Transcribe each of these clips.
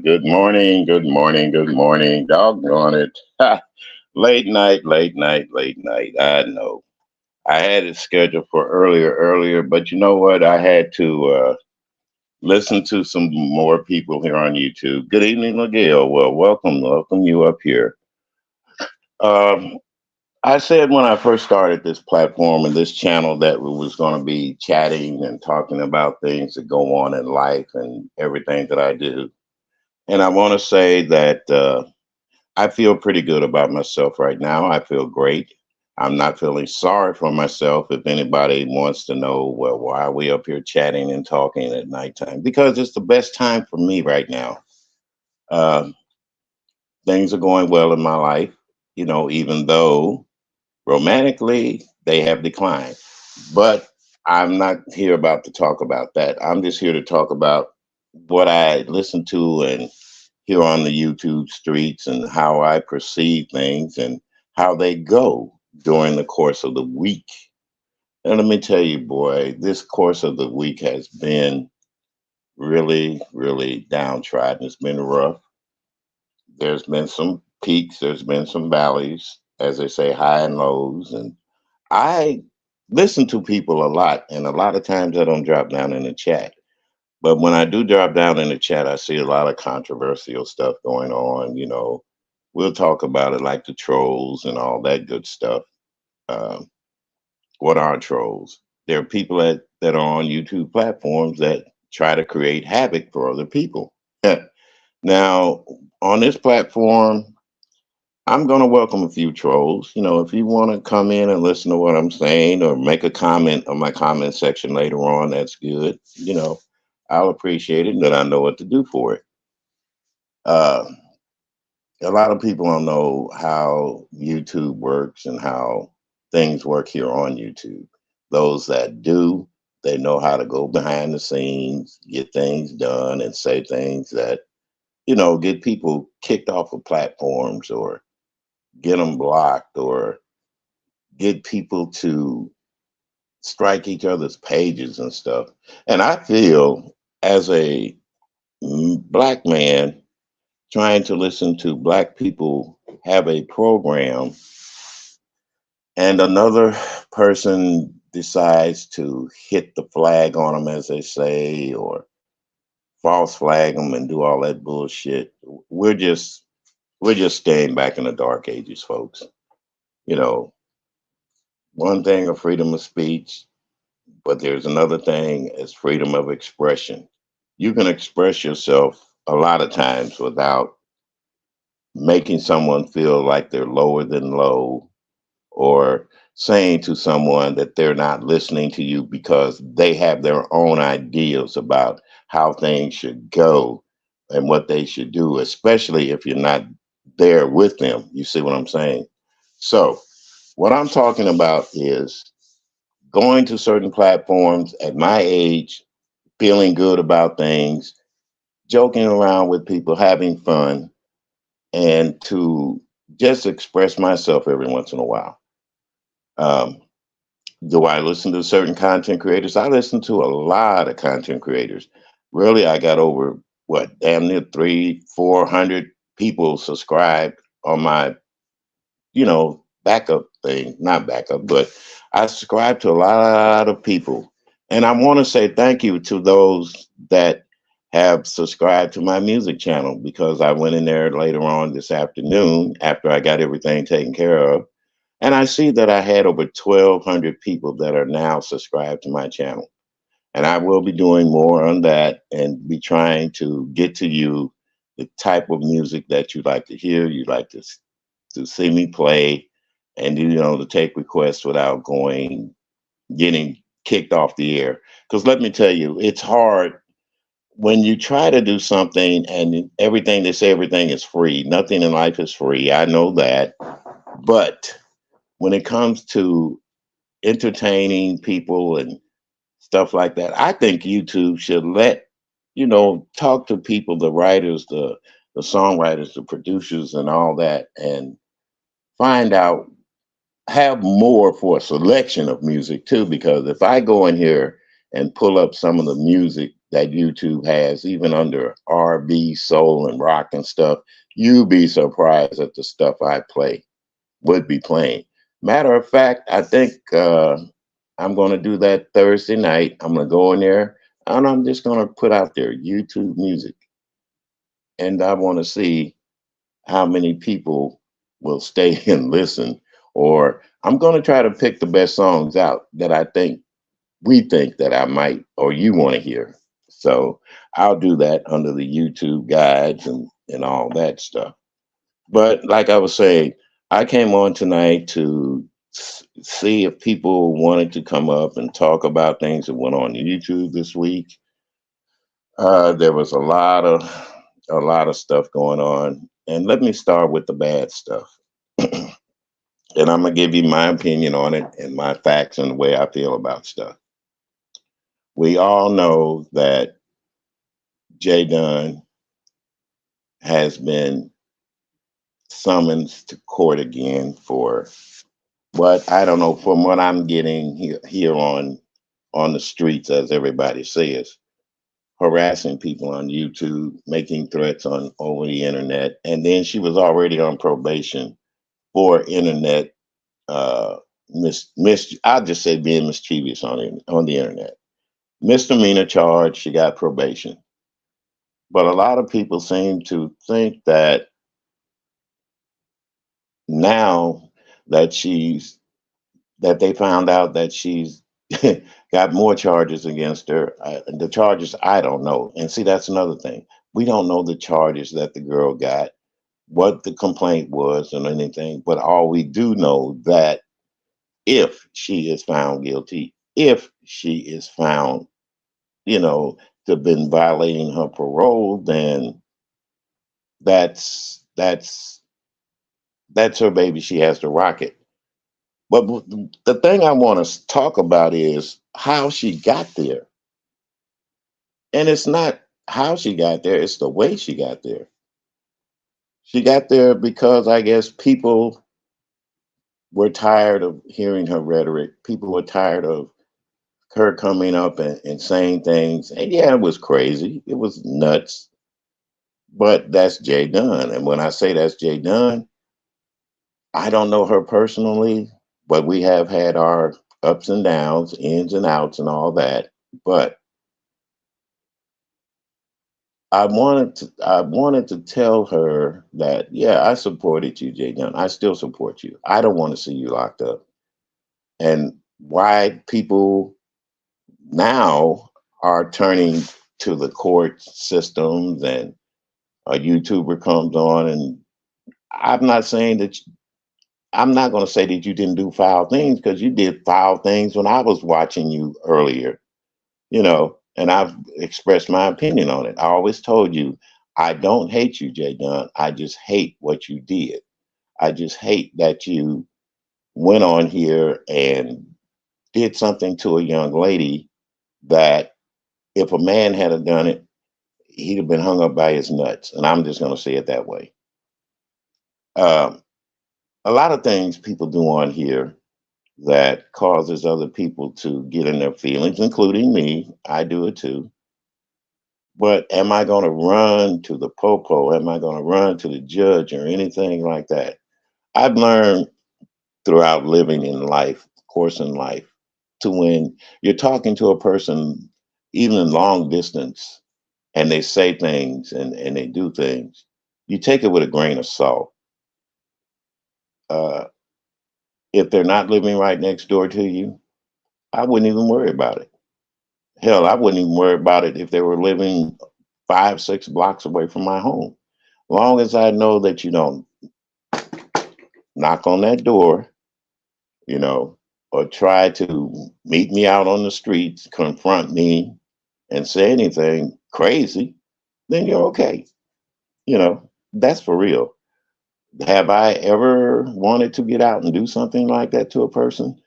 Good morning, good morning, good morning. Doggone it. Ha. Late night, late night, late night. I know. I had it scheduled for earlier, but you know what? I had to listen to some more people here on YouTube. Good evening, Miguel. Well, welcome you up here. Um, I said when I first started this platform and this channel that we was going to be chatting and talking about things that go on in life and everything that I do. And I want to say that I feel pretty good about myself right now. I feel great. I'm not feeling sorry for myself. If anybody wants to know, well, why are we up here chatting and talking at nighttime? Because it's the best time for me right now. Uh, Things are going well in my life, even though romantically they have declined. But I'm not here about to talk about that. I'm just here to talk about what I listen to and here on the YouTube streets and how I perceive things and how they go during the course of the week. And let me tell you, boy, this course of the week has been really, really downtrodden. It's been rough. There's been some peaks, there's been some valleys, as they say, high and lows. And I listen to people a lot, and a lot of times I don't drop down in the chat. But when I do drop down in the chat, I see a lot of controversial stuff going on. We'll talk about it like the trolls and all that good stuff. Um, what are trolls? There are people that are on YouTube platforms that try to create havoc for other people. Now, on this platform, I'm going to welcome a few trolls. If you want to come in and listen to what I'm saying or make a comment on my comment section later on, that's good. I'll appreciate it and then I know what to do for it. Uh, a lot of people don't know how YouTube works and how things work here on YouTube. Those that do, they know how to go behind the scenes, get things done, and say things that, get people kicked off of platforms or get them blocked or get people to strike each other's pages and stuff. And I feel as a black man trying to listen to black people have a program and another person decides to hit the flag on them, as they say, or false flag them and do all that bullshit. We're just staying back in the dark ages, folks. You know, one thing of freedom of speech, but there's another thing as freedom of expression. You can express yourself a lot of times without making someone feel like they're lower than low, or saying to someone that they're not listening to you because they have their own ideas about how things should go and what they should do, especially if you're not there with them. You see what I'm saying? So, what I'm talking about is going to certain platforms at my age, feeling good about things, joking around with people, having fun, and to just express myself every once in a while. Um, do I listen to certain content creators? I listen to a lot of content creators. Really, I got over what, damn near 400 people subscribed on my, backup thing. Not backup, but I subscribe to a lot of people. And I want to say thank you to those that have subscribed to my music channel, because I went in there later on this afternoon after I got everything taken care of, and I see that I had over 1,200 people that are now subscribed to my channel. And I will be doing more on that and be trying to get to you the type of music that you like to hear, you like to see me play, and to take requests without getting kicked off the air. Because let me tell you, it's hard when you try to do something and everything, they say everything is free. Nothing in life is free. I know that. But when it comes to entertaining people and stuff like that, I think YouTube should talk to people, the writers, the songwriters, the producers, and all that, and find out, have more for a selection of music too. Because if I go in here and pull up some of the music that YouTube has, even under R&B, soul, and rock and stuff, you'd be surprised at the stuff I would be playing. Matter of fact, I think I'm going to do that Thursday night. I'm going to go in there and I'm just going to put out there YouTube music. And I want to see how many people will stay and listen. Or I'm going to try to pick the best songs out that we think that I might or you want to hear. So I'll do that under the YouTube guides and all that stuff. But like I was saying, I came on tonight to see if people wanted to come up and talk about things that went on YouTube this week. There was a lot of stuff going on, and let me start with the bad stuff. And I'm gonna give you my opinion on it and my facts and the way I feel about stuff. We all know that Jay Dunn has been summoned to court again for what, I don't know, from what I'm getting here on the streets, as everybody says, harassing people on YouTube, making threats on over the internet, and then she was already on probation for internet I'll just say being mischievous on the internet. Misdemeanor charge, she got probation. But a lot of people seem to think that now that they found out that she's got more charges against her. The charges, I don't know. And see, that's another thing. We don't know the charges that the girl got, what the complaint was, and anything. But all we do know that if she is found guilty, if she is found, you know, to have been violating her parole, then that's that's her baby. She has to rock it. But the thing I want to talk about is how she got there. And it's not how she got there, it's the way she got there. She got there because I guess people were tired of hearing her rhetoric. People were tired of her coming up and saying things. And yeah, it was crazy. It was nuts. But that's Jay Dunn. And when I say that's Jay Dunn, I don't know her personally, but we have had our ups and downs, ins and outs, and all that. But I wanted to tell her that, yeah, I supported you, Jay Dunn. I still support you. I don't want to see you locked up. And why people now are turning to the court systems and a YouTuber comes on, and I'm not saying that I'm not going to say that you didn't do foul things, because you did foul things when I was watching you earlier, and I've expressed my opinion on it. I always told you, I don't hate you, Jay Dunn. I just hate what you did. I just hate that you went on here and did something to a young lady that, if a man had done it, he'd have been hung up by his nuts. And I'm just going to say it that way. Um, a lot of things people do on here that causes other people to get in their feelings, including me. I do it too. But am I going to run to the popo? Am I going to run to the judge or anything like that? I've learned throughout living in life, course in life, to when you're talking to a person, even in long distance, and they say things and they do things, you take it with a grain of salt. Uh, if they're not living right next door to you, I wouldn't even worry about it. Hell, I wouldn't even worry about it if they were living 5, 6 blocks away from my home. Long as I know that you don't knock on that door, you know, or try to meet me out on the streets, confront me, and say anything crazy, then you're okay. That's for real. Have I ever wanted to get out and do something like that to a person?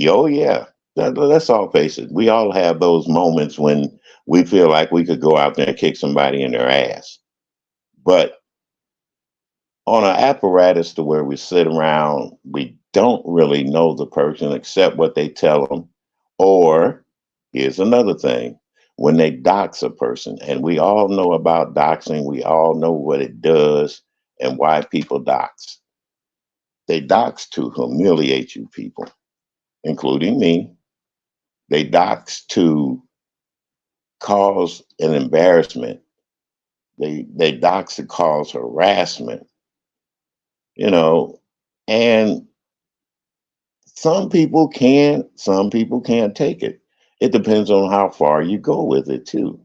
Oh, yeah. Let's all face it. We all have those moments when we feel like we could go out there and kick somebody in their ass. But on an apparatus to where we sit around, we don't really know the person except what they tell them. Or here's another thing, when they dox a person, and we all know about doxing, we all know what it does and why people dox. They dox to humiliate you people, including me. They dox to cause an embarrassment. They dox to cause harassment, you know, and some people can't take it. It depends on how far you go with it too.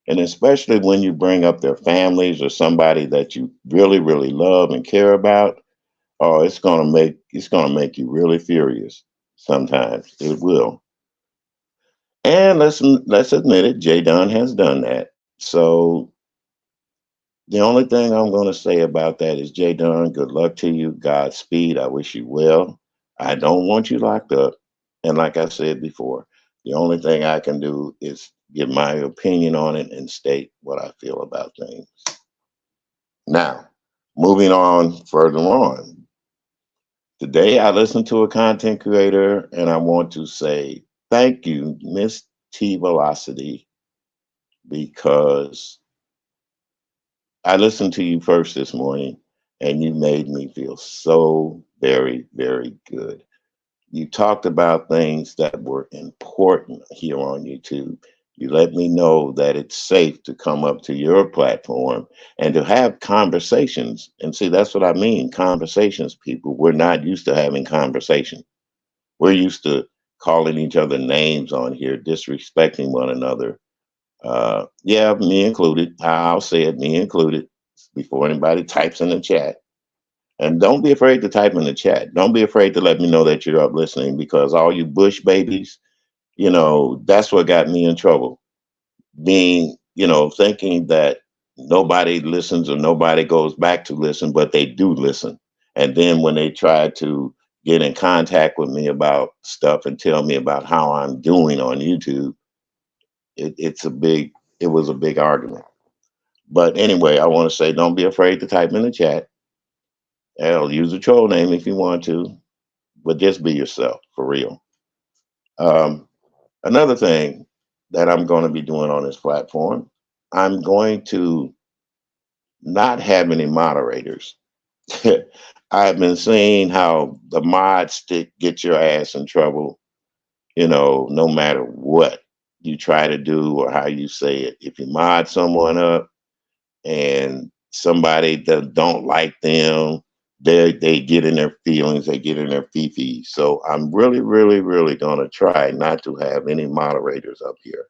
And especially when you bring up their families or somebody that you really, really love and care about, oh, it's gonna make you really furious. Sometimes it will. And let's admit it, Jay Dunn has done that. So the only thing I'm going to say about that is, Jay Dunn, good luck to you. Godspeed. I wish you well. I don't want you locked up. And like I said before, the only thing I can do is give my opinion on it and state what I feel about things. Now, moving on further on. Today, I listened to a content creator, and I want to say thank you, Miss T Velocity, because I listened to you first this morning, and you made me feel so very, very good. You talked about things that were important here on YouTube. You let me know that it's safe to come up to your platform and to have conversations. And see, that's what I mean, conversations, people. We're not used to having conversation. We're used to calling each other names on here, disrespecting one another. Yeah, me included. I'll say it, me included, before anybody types in the chat. And don't be afraid to type in the chat. Don't be afraid to let me know that you're up listening, because all you Bush babies, that's what got me in trouble. Being, thinking that nobody listens or nobody goes back to listen, but they do listen. And then when they try to get in contact with me about stuff and tell me about how I'm doing on YouTube, it's a big, it was a big argument. But anyway, I want to say, don't be afraid to type in the chat. Hell, use a troll name if you want to, but just be yourself for real. Um, Another thing that I'm going to be doing on this platform, I'm going to not have any moderators. I've been seeing how the mods stick get your ass in trouble, no matter what you try to do or how you say it. If you mod someone up and somebody that don't like them, they get in their feelings, they get in their fifis. So I'm really, really, really gonna try not to have any moderators up here,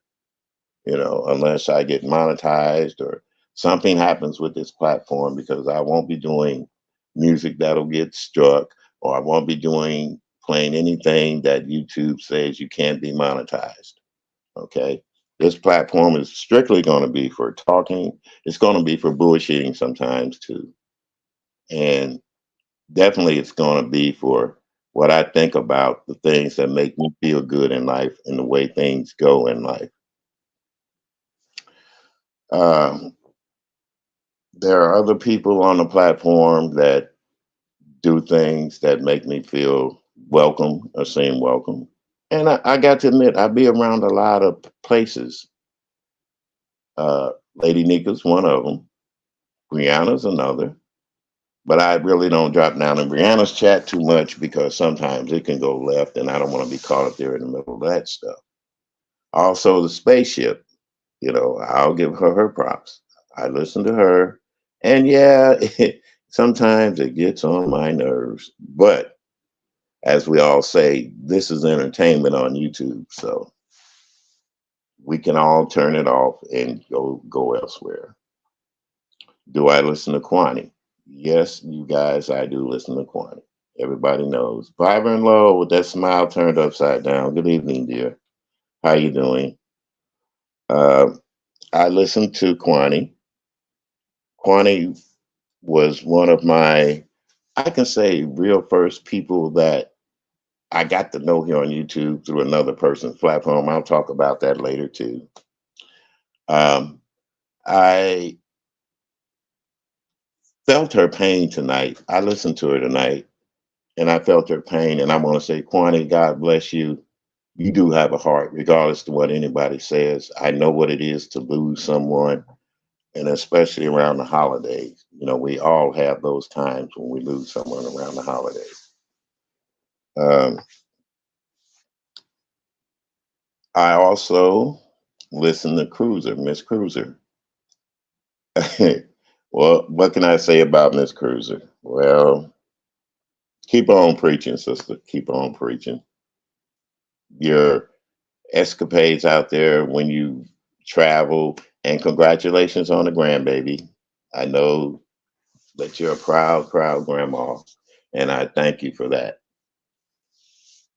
unless I get monetized or something happens with this platform because I won't be doing music that'll get struck, or I won't be doing playing anything that YouTube says you can't be monetized. Okay. This platform is strictly going to be for talking. It's going to be for bullshitting sometimes too. And definitely it's going to be for what I think about the things that make me feel good in life and the way things go in life. Um, there are other people on the platform that do things that make me feel welcome or seem welcome. And I got to admit, I be around a lot of places. Lady Nika's one of them. Brianna's another. But I really don't drop down in Brianna's chat too much because sometimes it can go left and I don't want to be caught up there in the middle of that stuff. Also, the spaceship, I'll give her props. I listen to her. And yeah, sometimes it gets on my nerves. But as we all say, this is entertainment on YouTube. So we can all turn it off and go elsewhere. Do I listen to Kwani? Yes, you guys, I do listen to Kwani. Everybody knows. Vibrant Low with that smile turned upside down. Good evening, dear. How you doing? Uh, I listened to Kwani. Kwani was one of my, I can say, real first people that I got to know here on YouTube through another person's platform. I'll talk about that later too. Um, I felt her pain tonight. I listened to her tonight and I felt her pain. And I want to say, Kwani, God bless you. You do have a heart, regardless to what anybody says. I know what it is to lose someone, and especially around the holidays. We all have those times when we lose someone around the holidays. Um, I also listen to Cruiser, Miss Cruiser. Well, what can I say about Miss Cruiser? Well, keep on preaching, sister. Keep on preaching. Your escapades out there when you travel, and congratulations on the grandbaby. I know that you're a proud, proud grandma, and I thank you for that.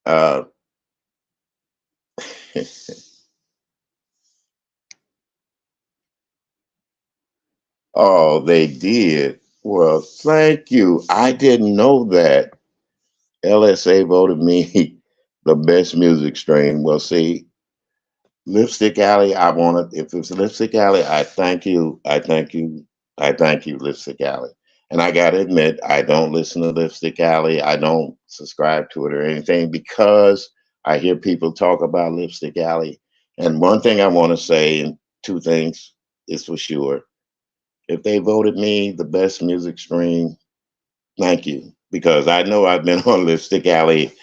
Uh, oh, they did. Well, thank you. I didn't know that. LSA voted me the best music stream. Well, see, Lipstick Alley, I want to, if it's Lipstick Alley, I thank you. I thank you. I thank you, Lipstick Alley. And I got to admit, I don't listen to Lipstick Alley. I don't subscribe to it or anything because I hear people talk about Lipstick Alley. And one thing I want to say, and two things is for sure. If they voted me the best music stream, thank you. Because I know I've been on Lipstick Alley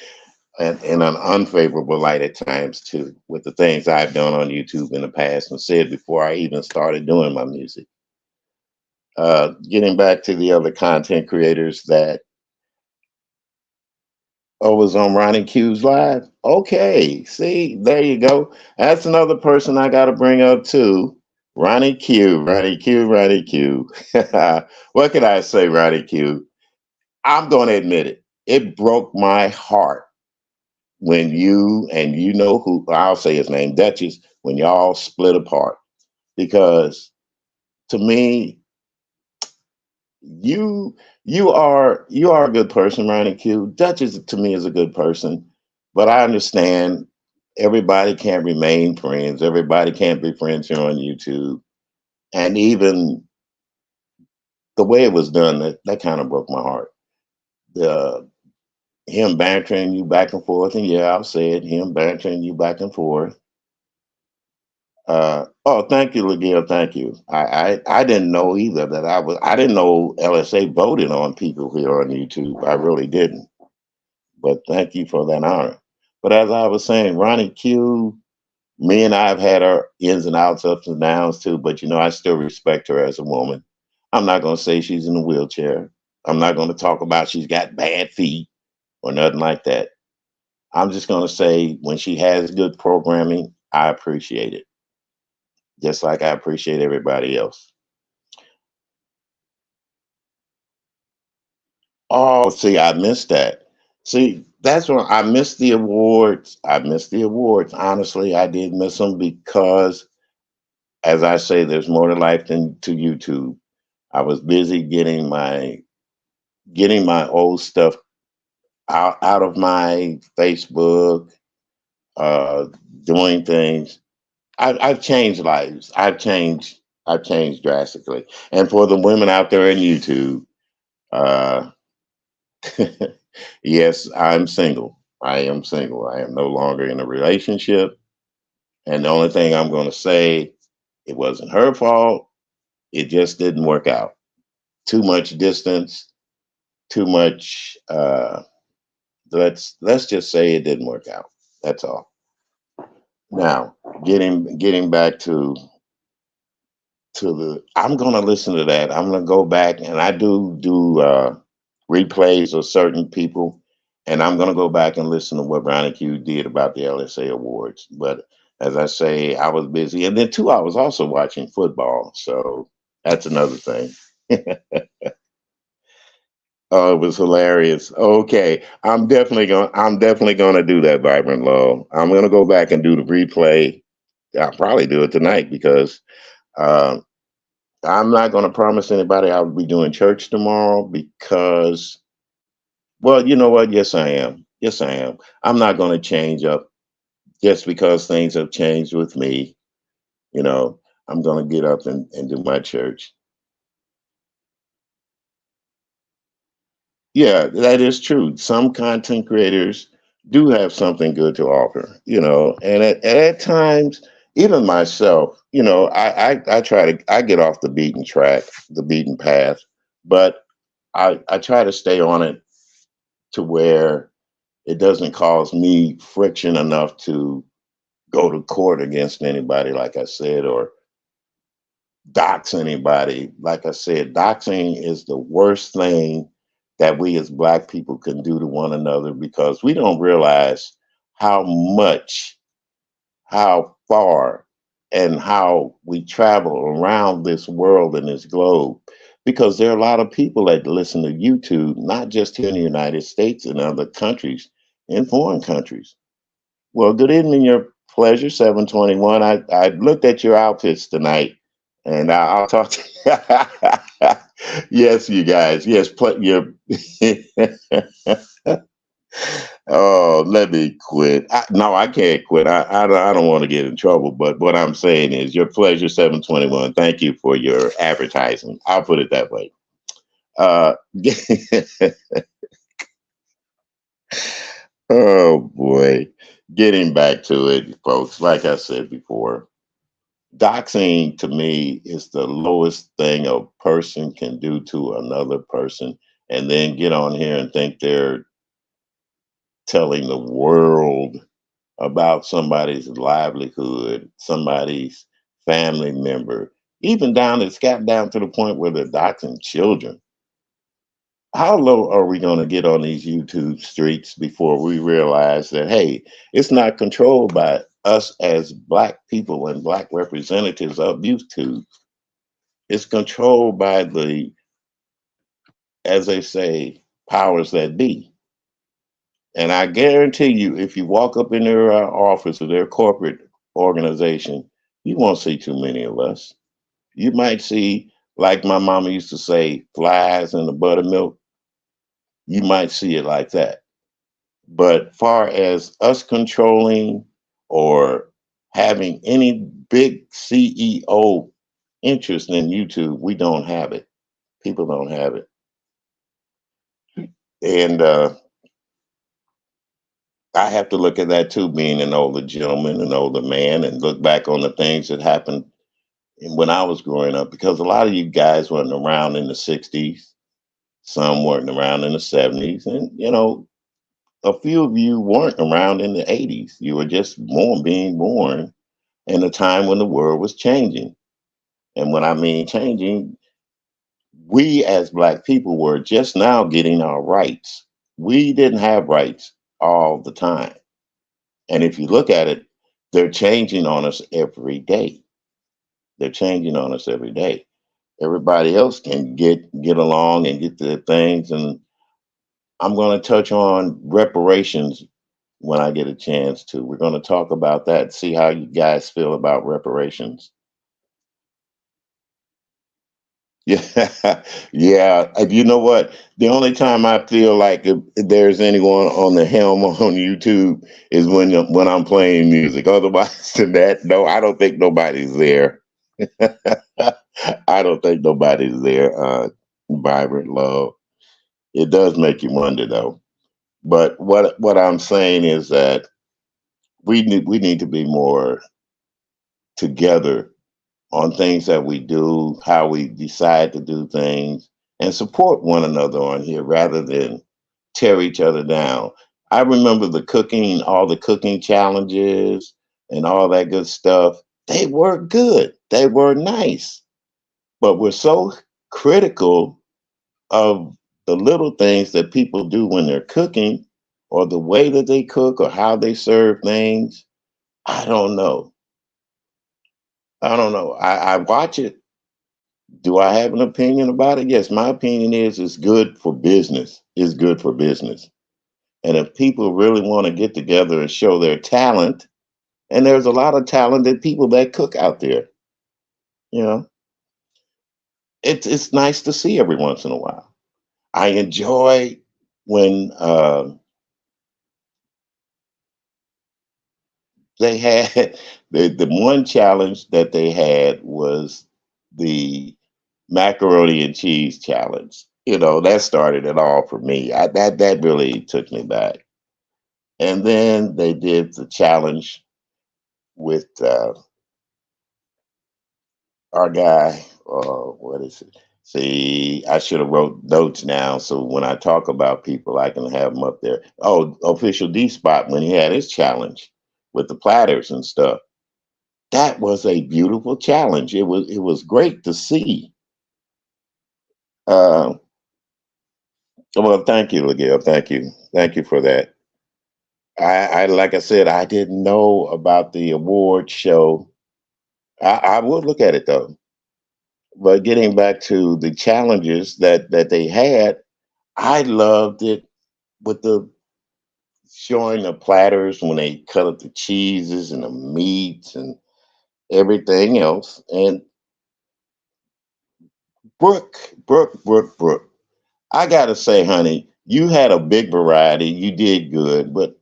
and in an unfavorable light at times too, with the things I've done on YouTube in the past and said before I even started doing my music. Getting back to the other content creators that was on Ronnie Q's live. Okay, see, there you go. That's another person I got to bring up too. Ronnie Q, Ronnie Q, Ronnie Q. What can I say, Ronnie Q? I'm going to admit it. It broke my heart when you and you know who I'll say his name, Duchess, when y'all split apart. Because to me, you are a good person, Ronnie Q. Duchess to me is a good person, but I understand everybody can't remain friends. Everybody can't be friends here on YouTube. And even the way it was done, that kind of broke my heart. The him bantering you back and forth, and yeah, I'll say it, him bantering you back and forth. Oh, thank you, Laguerre. Thank you. I didn't know either that I didn't know LSA voted on people here on YouTube. I really didn't. But thank you for that honor. But as I was saying, Ronnie Q, me and I have had our ins and outs, ups and downs too. But I still respect her as a woman. I'm not going to say she's in a wheelchair. I'm not going to talk about she's got bad feet or nothing like that. I'm just going to say when she has good programming, I appreciate it just like I appreciate everybody else. Oh, see, I missed that. See, that's when I missed the awards. I missed the awards. Honestly, I did miss them because, as I say, there's more to life than to YouTube. I was busy getting my old stuff out of my Facebook, uh, doing things. I've changed lives. I've changed drastically. And for the women out there in YouTube, uh, yes, I'm single. I am single. I am no longer in a relationship. And the only thing I'm going to say, it wasn't her fault. It just didn't work out. Too much distance, too much. Let's just say it didn't work out. That's all. Now, getting back to the, I'm going to listen to that. I'm going to go back, and I do replays of certain people, and I'm going to go back and listen to what Brownie Q did about the LSA Awards. But as I say, I was busy, and then too, I was also watching football, so that's another thing. Oh, it was hilarious. Okay, I'm definitely gonna do that, Vibrant Law. I'm gonna go back and do the replay. I'll probably do it tonight because uh, I'm not going to promise anybody I'll be doing church tomorrow because, well, you know what? Yes, I am. Yes, I am. I'm not going to change up just because things have changed with me. You know, I'm going to get up and do my church. Yeah, that is true. Some content creators do have something good to offer, and at times, even myself, I try to, I get off the beaten track, the beaten path, but I try to stay on it to where it doesn't cause me friction enough to go to court against anybody, like I said, or dox anybody. Like I said, doxing is the worst thing that we as Black people can do to one another because we don't realize how much, how far, and how we travel around this world and this globe. Because there are a lot of people that listen to YouTube, not just here in the United States and other countries, in foreign countries. Well, good evening, your pleasure, 721. I looked at your outfits tonight, and I'll talk to you. Yes, you guys. Yes, your. Oh, let me quit. No, I can't quit. I don't want to get in trouble. But what I'm saying is, your pleasure, 721. Thank you for your advertising. I'll put it that way. Uh, oh boy, getting back to it, folks. Like I said before, doxing to me is the lowest thing a person can do to another person, and then get on here and think they're telling the world about somebody's livelihood, somebody's family member, even down, it's got down to the point where they're doxing children. How low are we going to get on these YouTube streets before we realize that, hey, it's not controlled by us as Black people and Black representatives of YouTube? It's controlled by the, as they say, powers that be. And I guarantee you, if you walk up in their office or their corporate organization, you won't see too many of us. You might see, like my mama used to say, flies in the buttermilk. You might see it like that. But far as us controlling or having any big CEO interest in YouTube, we don't have it. People don't have it. And I have to look at that too, being an older gentleman, an older man, and look back on the things that happened when I was growing up, because a lot of you guys weren't around in the 60s, some weren't around in the 70s, and a few of you weren't around in the 80s. You were just being born in a time when the world was changing. And when I mean changing, we as Black people were just now getting our rights. We didn't have rights all the time. And if you look at it, they're changing on us every day. They're changing on us every day. Everybody else can get along and get their things, and I'm going to touch on reparations when I get a chance to. We're going to talk about that, see how you guys feel about reparations. Yeah, yeah. You know what? The only time I feel like if there's anyone on the helm on YouTube is when I'm playing music. Otherwise than that, no, I don't think nobody's there. I don't think nobody's there. Vibrant love. It does make you wonder though. But what I'm saying is that we need to be more together on things that we do, how we decide to do things, and support one another on here rather than tear each other down. I remember the cooking, all the cooking challenges and all that good stuff. They were good. They were nice. But we're so critical of the little things that people do when they're cooking or the way that they cook or how they serve things. I don't know. I don't know. I watch it. Do I have an opinion about it? Yes, my opinion is it's good for business. It's good for business. And if people really want to get together and show their talent, and there's a lot of talented people that cook out there, you know, it's nice to see every once in a while. I enjoy when they had the one challenge that they had was the macaroni and cheese challenge. You know, that started it all for me. That really took me back. And then they did the challenge with our guy. What is it? See, I should have wrote notes now, so when I talk about people, I can have them up there. Oh, official D spot when he had his challenge with the platters and stuff. That was a beautiful challenge. It was great to see. Uh, well, thank you, Miguel. Thank you for that. I like I said, I didn't know about the award show. I will look at it though. But getting back to the challenges that they had, I loved it with the showing the platters when they cut up the cheeses and the meats and everything else. And Brooke, I gotta say, honey, you had a big variety. You did good, but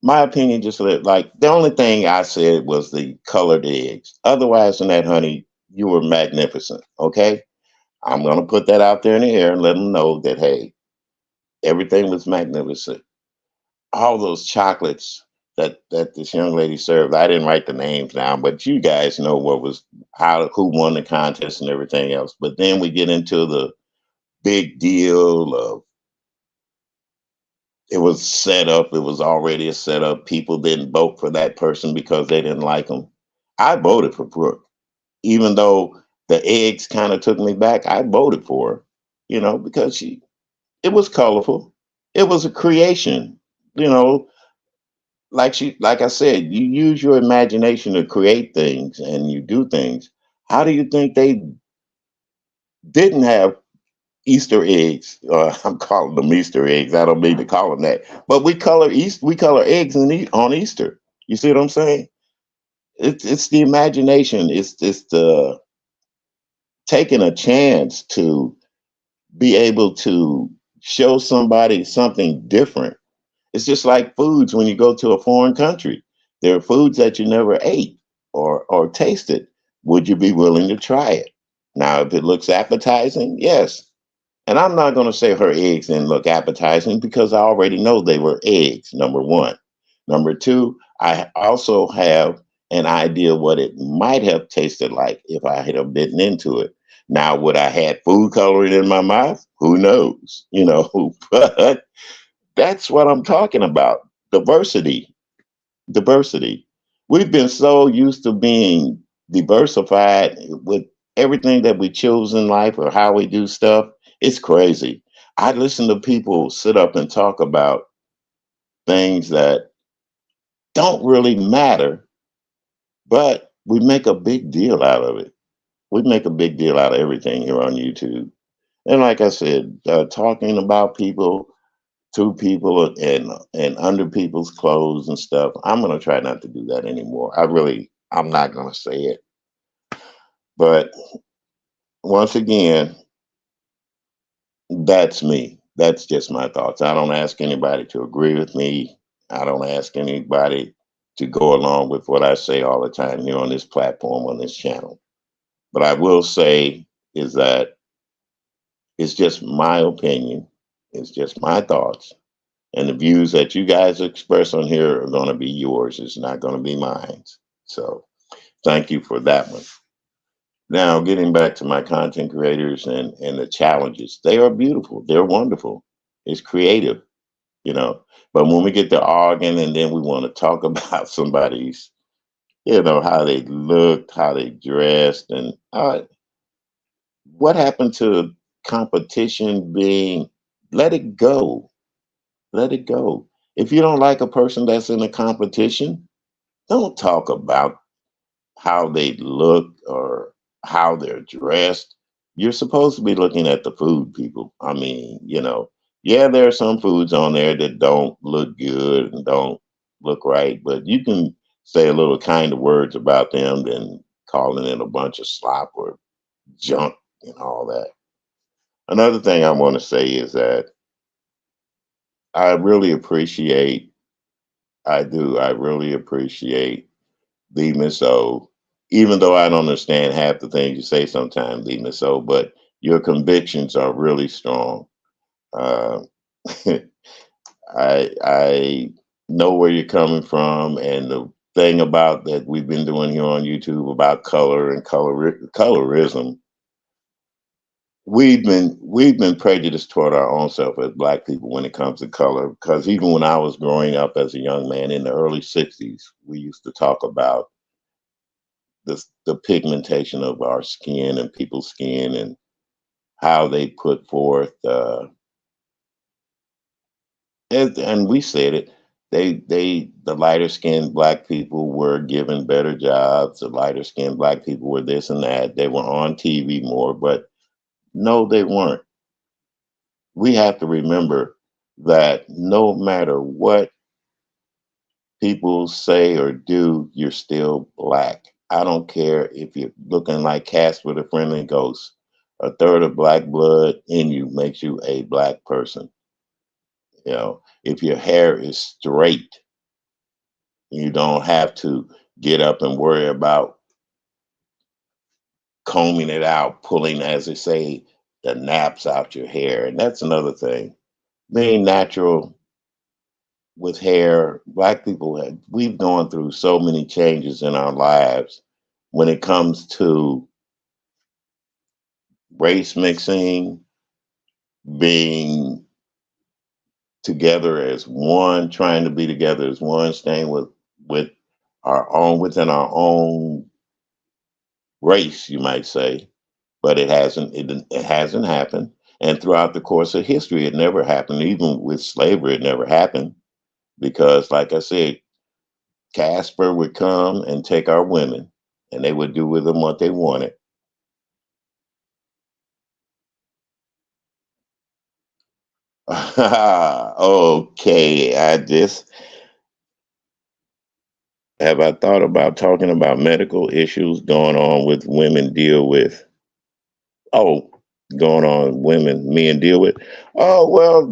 my opinion, just like the only thing I said was the colored eggs. Otherwise than that, honey, you were magnificent. Okay, I'm gonna put that out there in the air and let them know that hey, everything was magnificent. All those chocolates that this young lady served. I didn't write the names down, but you guys know what was how who won the contest and everything else. But then we get into the big deal of it was set up. It was already a setup. People didn't vote for that person because they didn't like him. I voted for Brooke, even though the eggs kind of took me back. I voted for her, because it was colorful. It was a creation, you know, like I said, you use your imagination to create things and you do things. How do you think they didn't have Easter eggs? I'm calling them Easter eggs. I don't mean to call them that, but we color eggs on Easter. You see what I'm saying? It's the imagination. It's the taking a chance to be able to show somebody something different. It's just like foods when you go to a foreign country. There are foods that you never ate or tasted. Would you be willing to try it? Now, if it looks appetizing, yes. And I'm not going to say her eggs didn't look appetizing because I already know they were eggs, number one. Number two, I also have an idea what it might have tasted like if I had have bitten into it. Now, would I had food coloring in my mouth? Who knows? But that's what I'm talking about. Diversity. Diversity. We've been so used to being diversified with everything that we choose in life or how we do stuff. It's crazy. I listen to people sit up and talk about things that don't really matter, but we make a big deal out of it. We make a big deal out of everything here on YouTube. And like I said, talking about people to people and under people's clothes and stuff, I'm gonna try not to do that anymore. I'm not gonna say it. But once again, that's me. That's just my thoughts. I don't ask anybody to agree with me. I don't ask anybody to go along with what I say all the time here on this platform, on this channel. But I will say is that it's just my opinion. It's just my thoughts. And the views that you guys express on here are going to be yours. It's not going to be mine. So thank you for that one. Now, getting back to my content creators and the challenges, they are beautiful. They're wonderful. It's creative, you know. But when we get to arguing and then we want to talk about somebody's, how they looked, how they dressed, and what happened to competition being, let it go. Let it go. If you don't like a person that's in a competition, don't talk about how they look or how they're dressed. You're supposed to be looking at the food, people. I mean, yeah, there are some foods on there that don't look good and don't look right, but you can say a little kind of words about them than calling it a bunch of slop or junk and all that. Another thing I want to say is that I really appreciate, I do, I really appreciate the Miss O, even though I don't understand half the things you say sometimes, the Miss O, but your convictions are really strong. Uh, I know where you're coming from, and the thing about that we've been doing here on YouTube about color and colorism, we've been prejudiced toward our own self as Black people when it comes to color. Because even when I was growing up as a young man in the early '60s, we used to talk about the pigmentation of our skin and people's skin and how they put forth and we said it, the lighter skinned Black people were given better jobs, the lighter skinned Black people were this and that, they were on TV more, but no, they weren't. We have to remember that no matter what people say or do, you're still Black. I don't care if you're looking like Casper the Friendly Ghost. A third of Black blood in you makes you a Black person. If your hair is straight, you don't have to get up and worry about combing it out, pulling, as they say, the naps out your hair. And that's another thing. Being natural with hair, Black people we've gone through so many changes in our lives when it comes to race mixing, being together as one, trying to be together as one, staying with our own within our own race, you might say. But it hasn't happened. And throughout the course of history, it never happened. Even with slavery, it never happened because, like I said, Casper would come and take our women, and they would do with them what they wanted. Okay, I thought about talking about medical issues going on with women deal with. Oh, going on women men deal with. Oh well,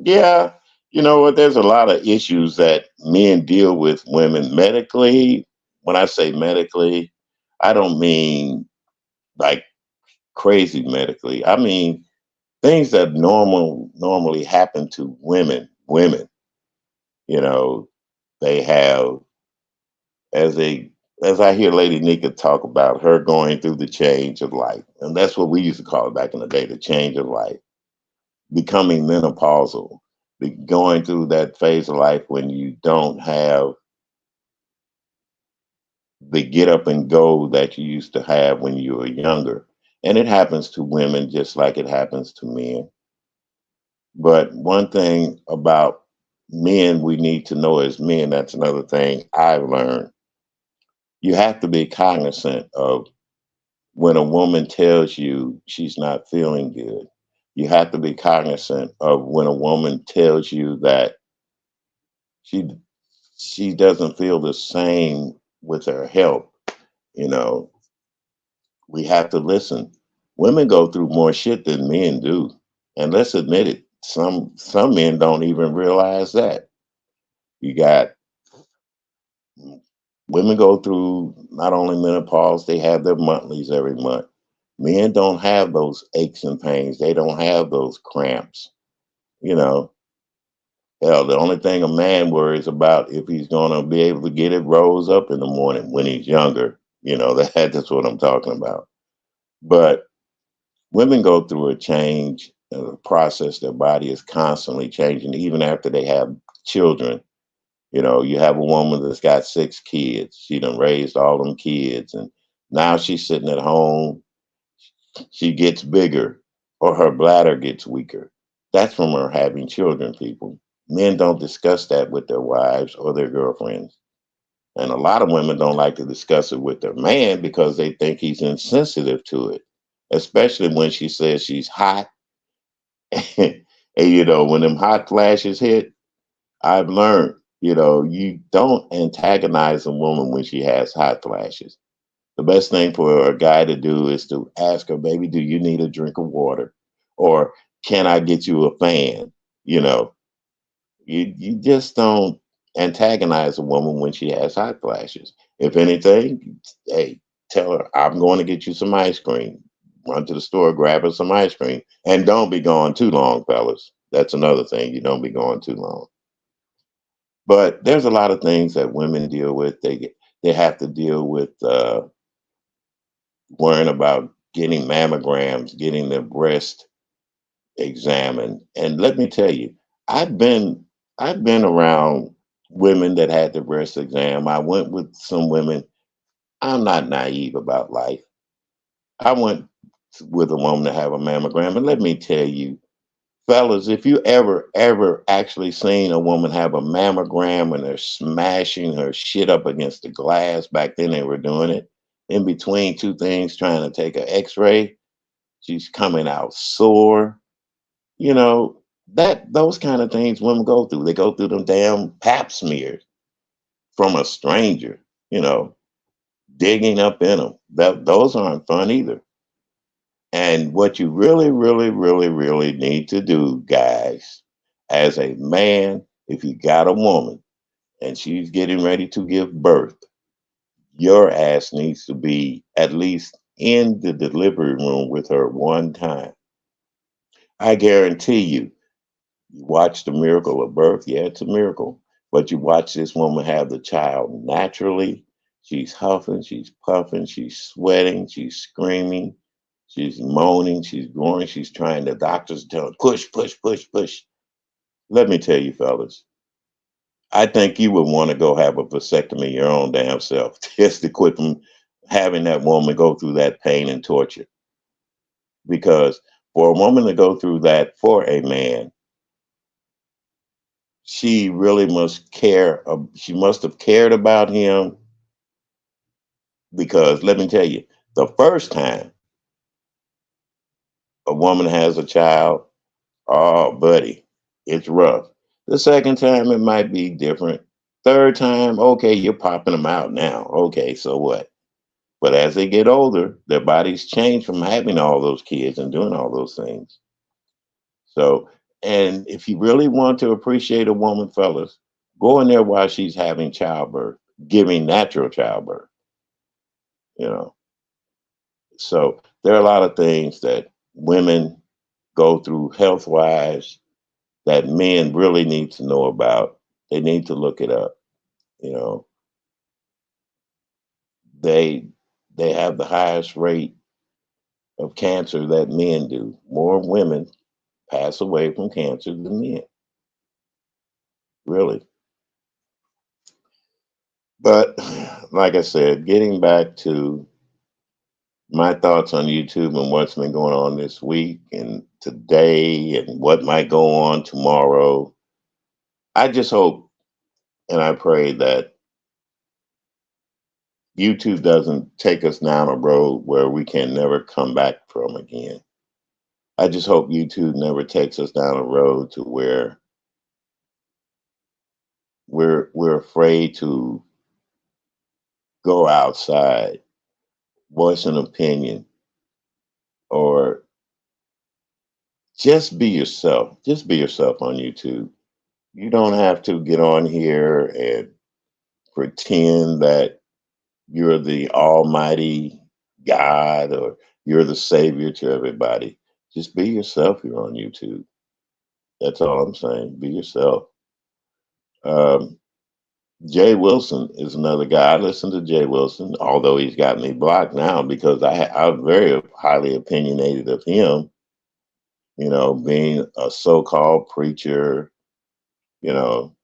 yeah. You know what? There's a lot of issues that men deal with women medically. When I say medically, I don't mean like crazy medically. I mean things that normally happen to women. Women, you know, they have as they as I hear Lady Nika talk about her going through the change of life, and that's what we used to call it back in the day, the change of life, becoming menopausal, going through that phase of life when you don't have the get up and go that you used to have when you were younger. And it happens to women just like it happens to men. But one thing about men we need to know as men, that's another thing I've learned. You have to be cognizant of when a woman tells you she's not feeling good. You have to be cognizant of when a woman tells you that she she doesn't feel the same with her health. You know, we have to listen. Women go through more shit than men do, and let's admit it. Some men don't even realize that. You got women go through not only menopause, they have their monthlies every month. Men don't have those aches and pains. They don't have those cramps. You know, hell, the only thing a man worries about if he's gonna be able to get it rose up in the morning when he's younger. You know, that's what I'm talking about. But women go through a change, a process. Their body is constantly changing, even after they have children. You know, you have a woman that's got 6 kids. She done raised all them kids, and now she's sitting at home. She gets bigger, or her bladder gets weaker. That's from her having children, people. Men don't discuss that with their wives or their girlfriends. And a lot of women don't like to discuss it with their man because they think he's insensitive to it, especially when she says she's hot. And, when them hot flashes hit, I've learned, you don't antagonize a woman when she has hot flashes. The best thing for a guy to do is to ask her, baby, do you need a drink of water? Or can I get you a fan? You know, you just don't antagonize a woman when she has hot flashes. If anything, hey, tell her, I'm going to get you some ice cream. Run to the store, grab her some ice cream. And don't be gone too long, fellas. That's another thing. You don't be going too long. But there's a lot of things that women deal with. They have to deal with worrying about getting mammograms, getting their breast examined. And let me tell you, I've been I've been around women that had their breast exam. I went with some women. I'm not naive about life. I went with a woman to have a mammogram, and let me tell you, fellas, if you ever actually seen a woman have a mammogram and they're smashing her shit up against the glass, back then they were doing it in between two things trying to take an x-ray, she's coming out sore. You know, that those kind of things women go through. They go through them damn pap smears from a stranger, you know, digging up in them. Those aren't fun either. And what you really, really, really, really need to do, guys, as a man, if you got a woman and she's getting ready to give birth, your ass needs to be at least in the delivery room with her one time. I guarantee you, you watch the miracle of birth. Yeah, it's a miracle. But you watch this woman have the child naturally. She's huffing, she's puffing, she's sweating, she's screaming, she's moaning, she's groaning, she's trying. The doctors tell her, push, push, push, push. Let me tell you, fellas, I think you would want to go have a vasectomy your own damn self just to quit from having that woman go through that pain and torture. Because for a woman to go through that for a man, she really must care. She must have cared about him because let me tell you, the first time a woman has a child, oh, buddy, it's rough. The second time, it might be different. Third time, okay, you're popping them out now. Okay, so what? But as they get older, their bodies change from having all those kids and doing all those things. So, and if you really want to appreciate a woman, fellas, go in there while she's having childbirth, giving natural childbirth, you know. So there are a lot of things that women go through health wise that men really need to know about. They need to look it up. You know, they they have the highest rate of cancer that men do. More women pass away from cancer than men, really. But like I said, getting back to my thoughts on YouTube and what's been going on this week and today and what might go on tomorrow, I just hope and I pray that YouTube doesn't take us down a road where we can never come back from again. I just hope YouTube never takes us down a road to where we're afraid to go outside, voice an opinion, or just be yourself. Just be yourself on YouTube. You don't have to get on here and pretend that you're the almighty God or you're the savior to everybody. Just be yourself here on YouTube. That's all I'm saying. Be yourself. Um, Jay Wilson is another guy. I listen to Jay Wilson, although he's got me blocked now because I'm very highly opinionated of him. Being a so-called preacher. You know,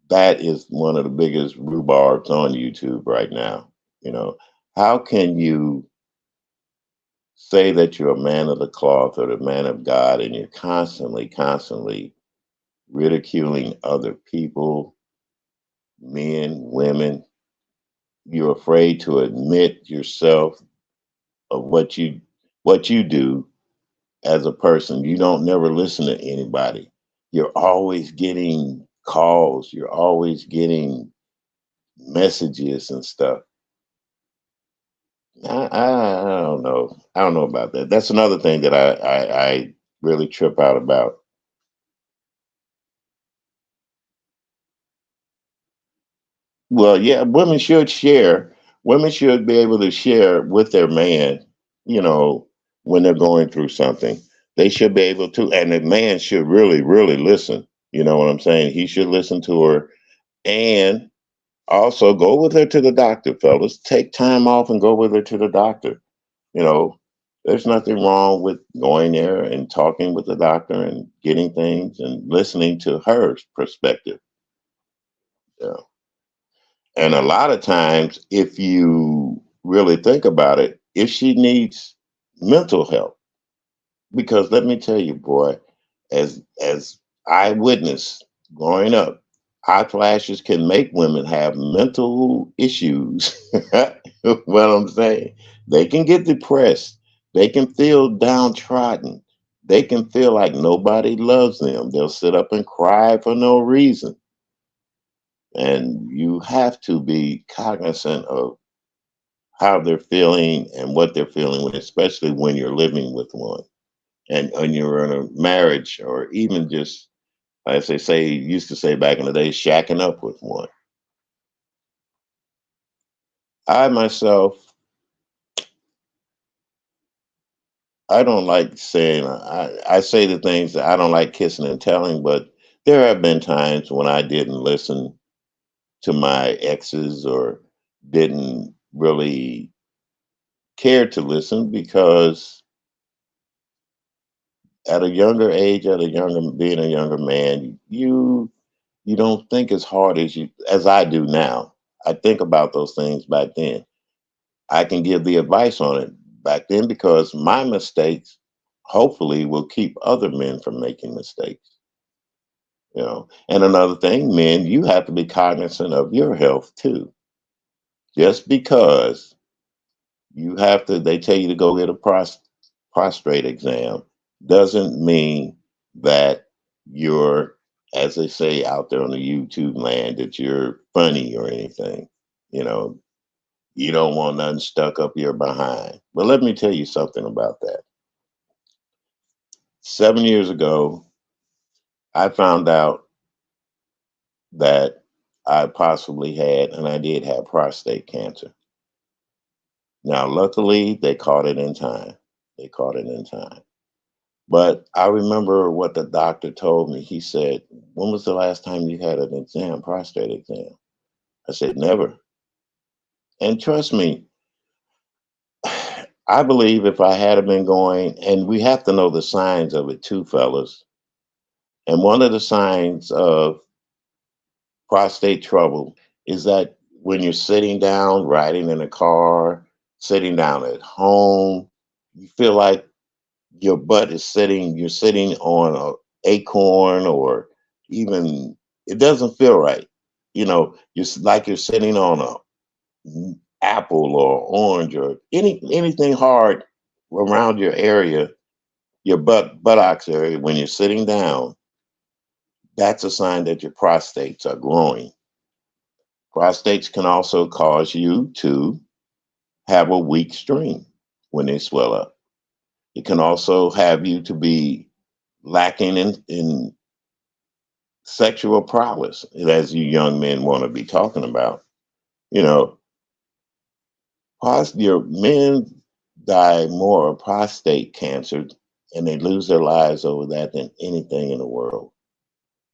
that is one of the biggest rhubarbs on YouTube right now. You know, how can you say that you're a man of the cloth or the man of God and you're constantly ridiculing other people, men, women? You're afraid to admit yourself of what you do as a person. You don't never listen to anybody. You're always getting calls. You're always getting messages and stuff. I don't know. I don't know about that. That's another thing that I really trip out about. Well, yeah, women should share. Women should be able to share with their man, you know, when they're going through something. They should be able to, and the man should really, really listen. You know what I'm saying? He should listen to her and also go with her to the doctor, fellas. Take time off and go with her to the doctor. You know, there's nothing wrong with going there and talking with the doctor and getting things and listening to her perspective. Yeah. And a lot of times, if you really think about it, if she needs mental help, because let me tell you, boy, as I witnessed growing up, hot flashes can make women have mental issues. What I'm saying, they can get depressed, they can feel downtrodden, they can feel like nobody loves them. They'll sit up and cry for no reason. And you have to be cognizant of how they're feeling and what they're feeling, especially when you're living with one and when you're in a marriage or even just, as they say, used to say back in the day, shacking up with one. I myself, I don't like saying, I say the things that I don't like kissing and telling, but there have been times when I didn't listen to my exes or didn't really care to listen because at a younger age, being a younger man, you don't think as hard as I do now. I think about those things back then. I can give the advice on it back then because my mistakes hopefully will keep other men from making mistakes. And another thing, men, you have to be cognizant of your health too. Just because they tell you to go get a prostrate exam doesn't mean that you're, as they say out there on the YouTube land, that you're funny or anything. You know, you don't want nothing stuck up your behind. But let me tell you something about that. 7 years ago, I found out that I possibly had, and I did have prostate cancer. Now, luckily, they caught it in time. They caught it in time. But I remember what the doctor told me. He said, "When was the last time you had an exam, prostate exam?" I said, "Never." And trust me, I believe if I had been going, and we have to know the signs of it too, fellas. And one of the signs of prostate trouble is that when you're sitting down, riding in a car, sitting down at home, you feel like your butt is you're sitting on a acorn or even, it doesn't feel right. You're like you're sitting on apple or orange or anything hard around your area, your buttocks area, when you're sitting down, that's a sign that your prostates are growing. Prostates can also cause you to have a weak stream when they swell up. It can also have you to be lacking in sexual prowess, as you young men want to be talking about. You know, your men die more of prostate cancer and they lose their lives over that than anything in the world.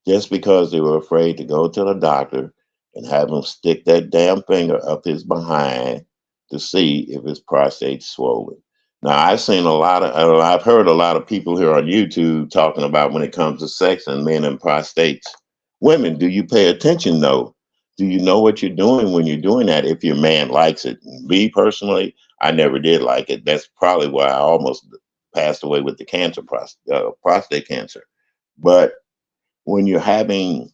Just because they were afraid to go to the doctor and have him stick that damn finger up his behind to see if his prostate's swollen. Now, I've heard a lot of people here on YouTube talking about when it comes to sex and men and prostates. Women, do you pay attention though? Do you know what you're doing when you're doing that if your man likes it? Me personally, I never did like it. That's probably why I almost passed away with the cancer, prostate cancer. But when you're having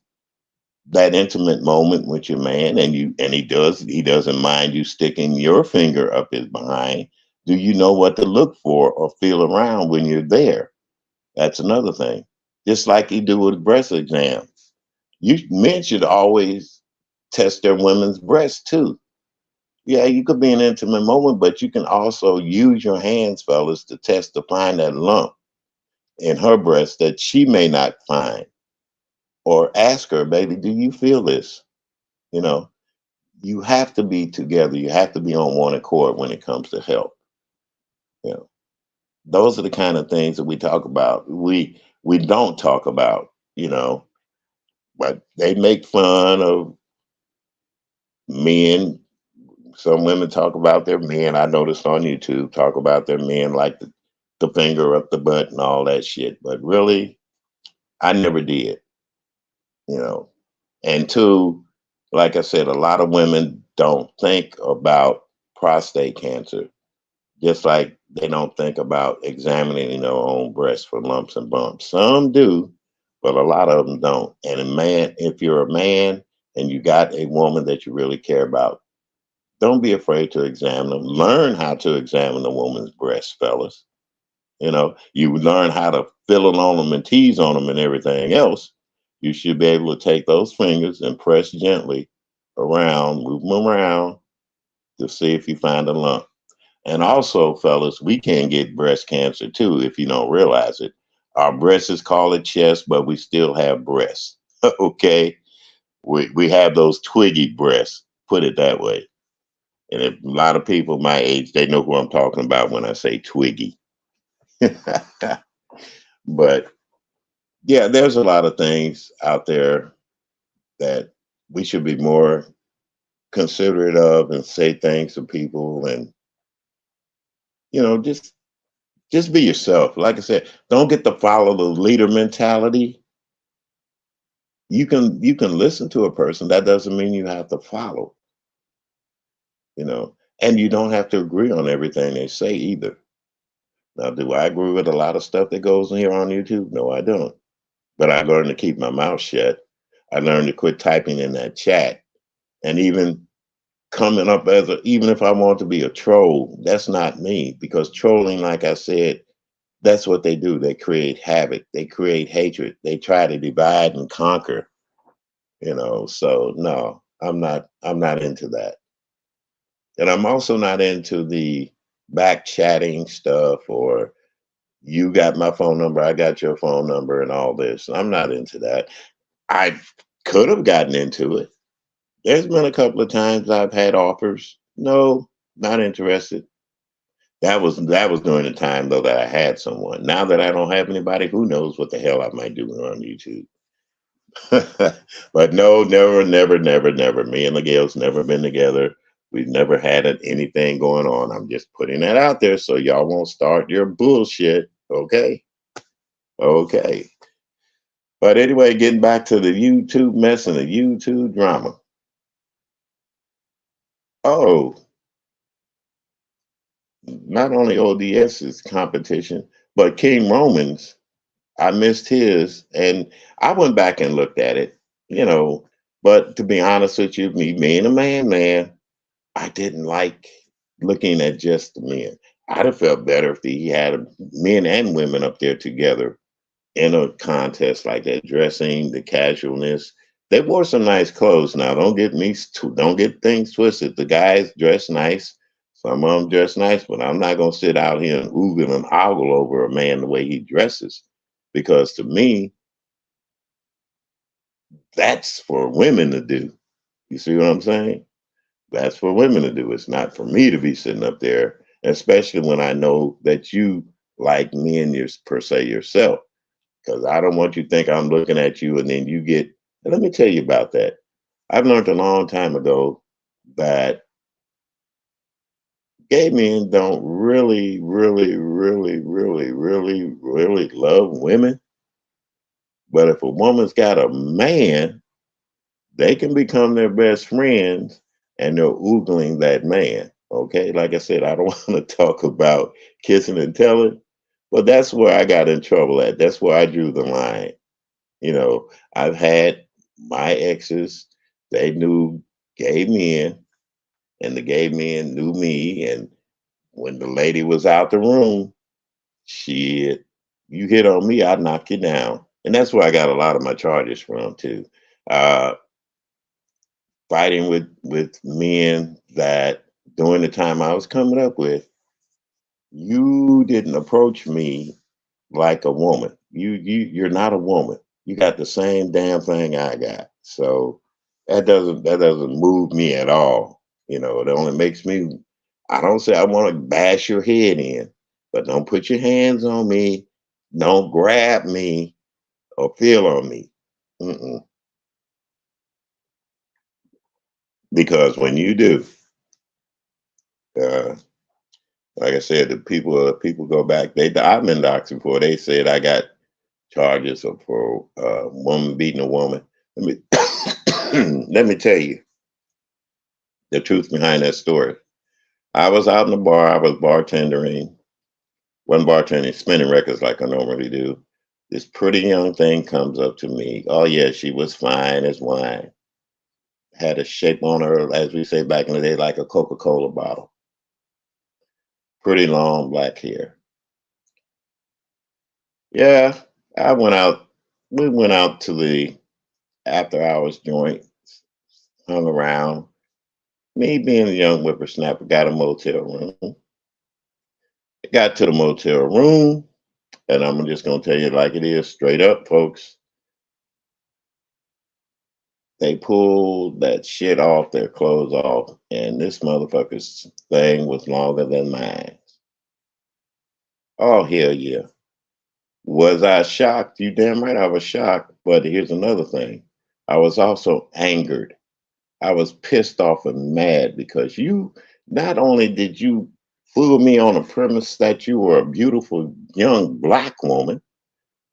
that intimate moment with your man and he doesn't mind you sticking your finger up his behind, do you know what to look for or feel around when you're there? That's another thing. Just like you do with breast exams. Men should always test their women's breasts too. Yeah, you could be an intimate moment, but you can also use your hands, fellas, to test to find that lump in her breast that she may not find. Or ask her, baby, do you feel this? You know, you have to be together. You have to be on one accord when it comes to health. You know, those are the kind of things that we talk about. We don't talk about, but they make fun of men. Some women talk about their men. I noticed on YouTube talk about their men like the finger up the butt and all that shit. But really, I never did. You know, and two, like I said, a lot of women don't think about prostate cancer, just like they don't think about examining their own breasts for lumps and bumps. Some do, but a lot of them don't. And if you're a man and you got a woman that you really care about, don't be afraid to examine them. Learn how to examine a woman's breasts, fellas. You learn how to fill it on them and tease on them and everything else. You should be able to take those fingers and press gently around, move them around to see if you find a lump. And also, fellas, we can get breast cancer too if you don't realize it. Our breasts call it chest, but we still have breasts. Okay? We have those twiggy breasts, put it that way. And if a lot of people my age, they know who I'm talking about when I say twiggy. But yeah, there's a lot of things out there that we should be more considerate of and say things to people and just be yourself. Like I said, don't get the follow the leader mentality. You can listen to a person. That doesn't mean you have to follow, and you don't have to agree on everything they say either. Now, do I agree with a lot of stuff that goes in here on YouTube? No, I don't. But I learned to keep my mouth shut. I learned to quit typing in that chat. And even coming up even if I want to be a troll, that's not me, because trolling, like I said, that's what they do. They create havoc. They create hatred. They try to divide and conquer, so no, I'm not into that. And I'm also not into the back chatting stuff, or you got my phone number, I got your phone number, and all this. I'm not into that. I could have gotten into it. There's been a couple of times I've had offers. No, not interested. That was during the time though that I had someone. Now that I don't have anybody, who knows what the hell I might do on YouTube. But no, never, never, never, never. Me and Miguel's never been together. We've never had anything going on. I'm just putting that out there so y'all won't start your bullshit. Okay. Okay. But anyway, getting back to the YouTube mess and the YouTube drama. Oh, not only ODS's competition, but King Roman's. I missed his, and I went back and looked at it, you know. But to be honest with you, me being a man, I didn't like looking at just the men. I'd have felt better if he had men and women up there together in a contest like that, dressing, the casualness. They wore some nice clothes. Now, don't get things twisted. The guys dress nice. Some of them dress nice, but I'm not gonna sit out here and oogle and ogle over a man the way he dresses, because to me, that's for women to do. You see what I'm saying? That's for women to do. It's not for me to be sitting up there, especially when I know that you like men per se yourself. Because I don't want you to think I'm looking at you and then you get. And let me tell you about that. I've learned a long time ago that gay men don't really, really, really, really, really, really love women. But if a woman's got a man, they can become their best friends and they're oogling that man. Okay. Like I said, I don't want to talk about kissing and telling, but that's where I got in trouble at. That's where I drew the line. I've had my exes, they knew gay men, and the gay men knew me. And when the lady was out the room, shit, you hit on me, I'd knock you down. And that's where I got a lot of my charges from, too. Uh, Fighting with men that during the time I was coming up with, you didn't approach me like a woman. You're not a woman. You got the same damn thing I got. So that doesn't move me at all. It only makes me. I don't say I want to bash your head in, but don't put your hands on me. Don't grab me or feel on me. Mm-mm. Because when you do, uh, like I said, the people go back. I've been doxxed before. They said I got charges for a woman beating a woman. Let me let me tell you the truth behind that story. I was out in the bar. I was bartending. Wasn't bartending, spinning records like I normally do. This pretty young thing comes up to me. Oh yeah, she was fine as wine. Had a shape on her, as we say back in the day, like a Coca-Cola bottle. Pretty long black hair. Yeah, I went out. We went out to the after hours joint, hung around. Me being a young whippersnapper, got a motel room. Got to the motel room, and I'm just gonna tell you like it is, straight up, folks. They pulled that shit off, their clothes off, and this motherfucker's thing was longer than mine. Oh hell yeah! Was I shocked? You damn right I was shocked. But here's another thing: I was also angered. I was pissed off and mad because you not only did you fool me on the premise that you were a beautiful young black woman,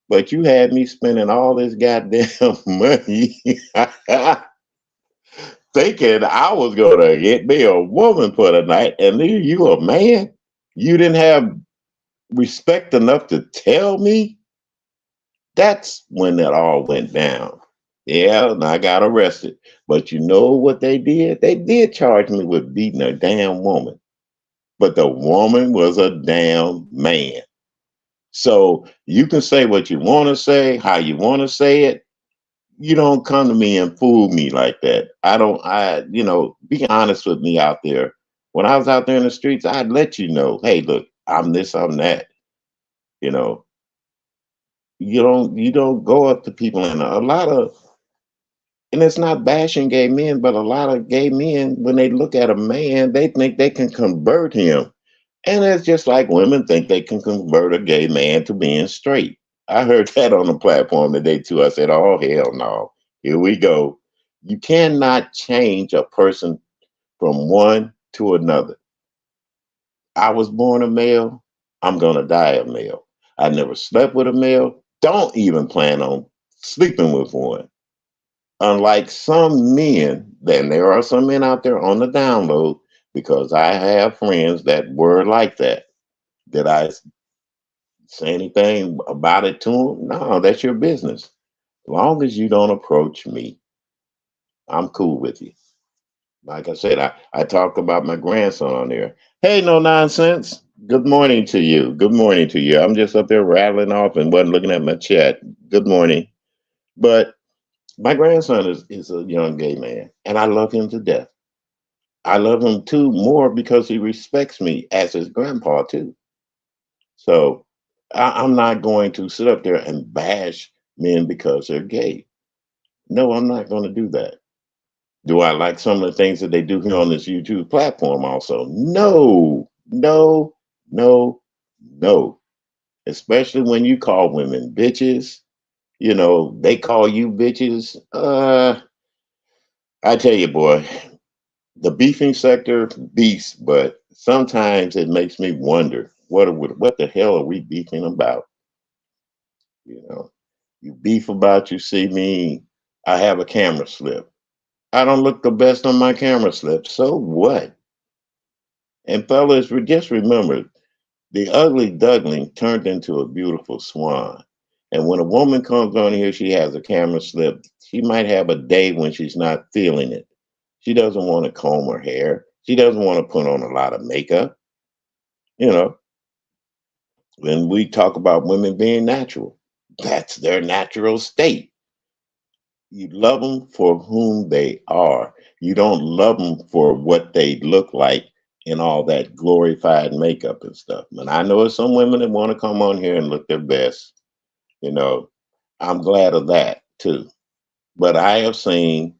but you had me spending all this goddamn money thinking I was gonna get me a woman for the night, and then you a man. You didn't have respect enough to tell me. That's when it all went down. Yeah, and I got arrested. But you know what they did? They did charge me with beating a damn woman. But the woman was a damn man. So you can say what you want to say, how you want to say it. You don't come to me and fool me like that. Be honest with me out there. When I was out there in the streets, I'd let you know, hey, look, I'm this, I'm that. You know, you don't go up to people, and a lot of, and it's not bashing gay men, but a lot of gay men, when they look at a man, they think they can convert him. And it's just like women think they can convert a gay man to being straight. I heard that on the platform today too. I said, oh hell no. Here we go. You cannot change a person from one to another. I was born a male. I'm gonna die a male. I never slept with a male. Don't even plan on sleeping with one. Unlike some men, then there are some men out there on the download, because I have friends that were like that. Did I say anything about it to them? No, that's your business. As long as you don't approach me, I'm cool with you. Like I said, I talk about my grandson on there. Hey, no nonsense. Good morning to you. Good morning to you. I'm just up there rattling off and wasn't looking at my chat. Good morning. But my grandson is a young gay man, and I love him to death. I love him too more because he respects me as his grandpa too. So I'm not going to sit up there and bash men because they're gay. No, I'm not going to do that. Do I like some of the things that they do here on this YouTube platform also? No, no, no, no. Especially when you call women bitches. You know, they call you bitches. I tell you, boy, the beefing sector beefs, but sometimes it makes me wonder what the hell are we beefing about? You know, you beef about you see me, I have a camera slip. I don't look the best on my camera slip. So what? And fellas, just remember, the ugly duckling turned into a beautiful swan. And when a woman comes on here, she has a camera slip. She might have a day when she's not feeling it. She doesn't want to comb her hair. She doesn't want to put on a lot of makeup. You know, when we talk about women being natural, that's their natural state. You love them for whom they are. You don't love them for what they look like in all that glorified makeup and stuff. And I know there's some women that want to come on here and look their best. You know, I'm glad of that too. But I have seen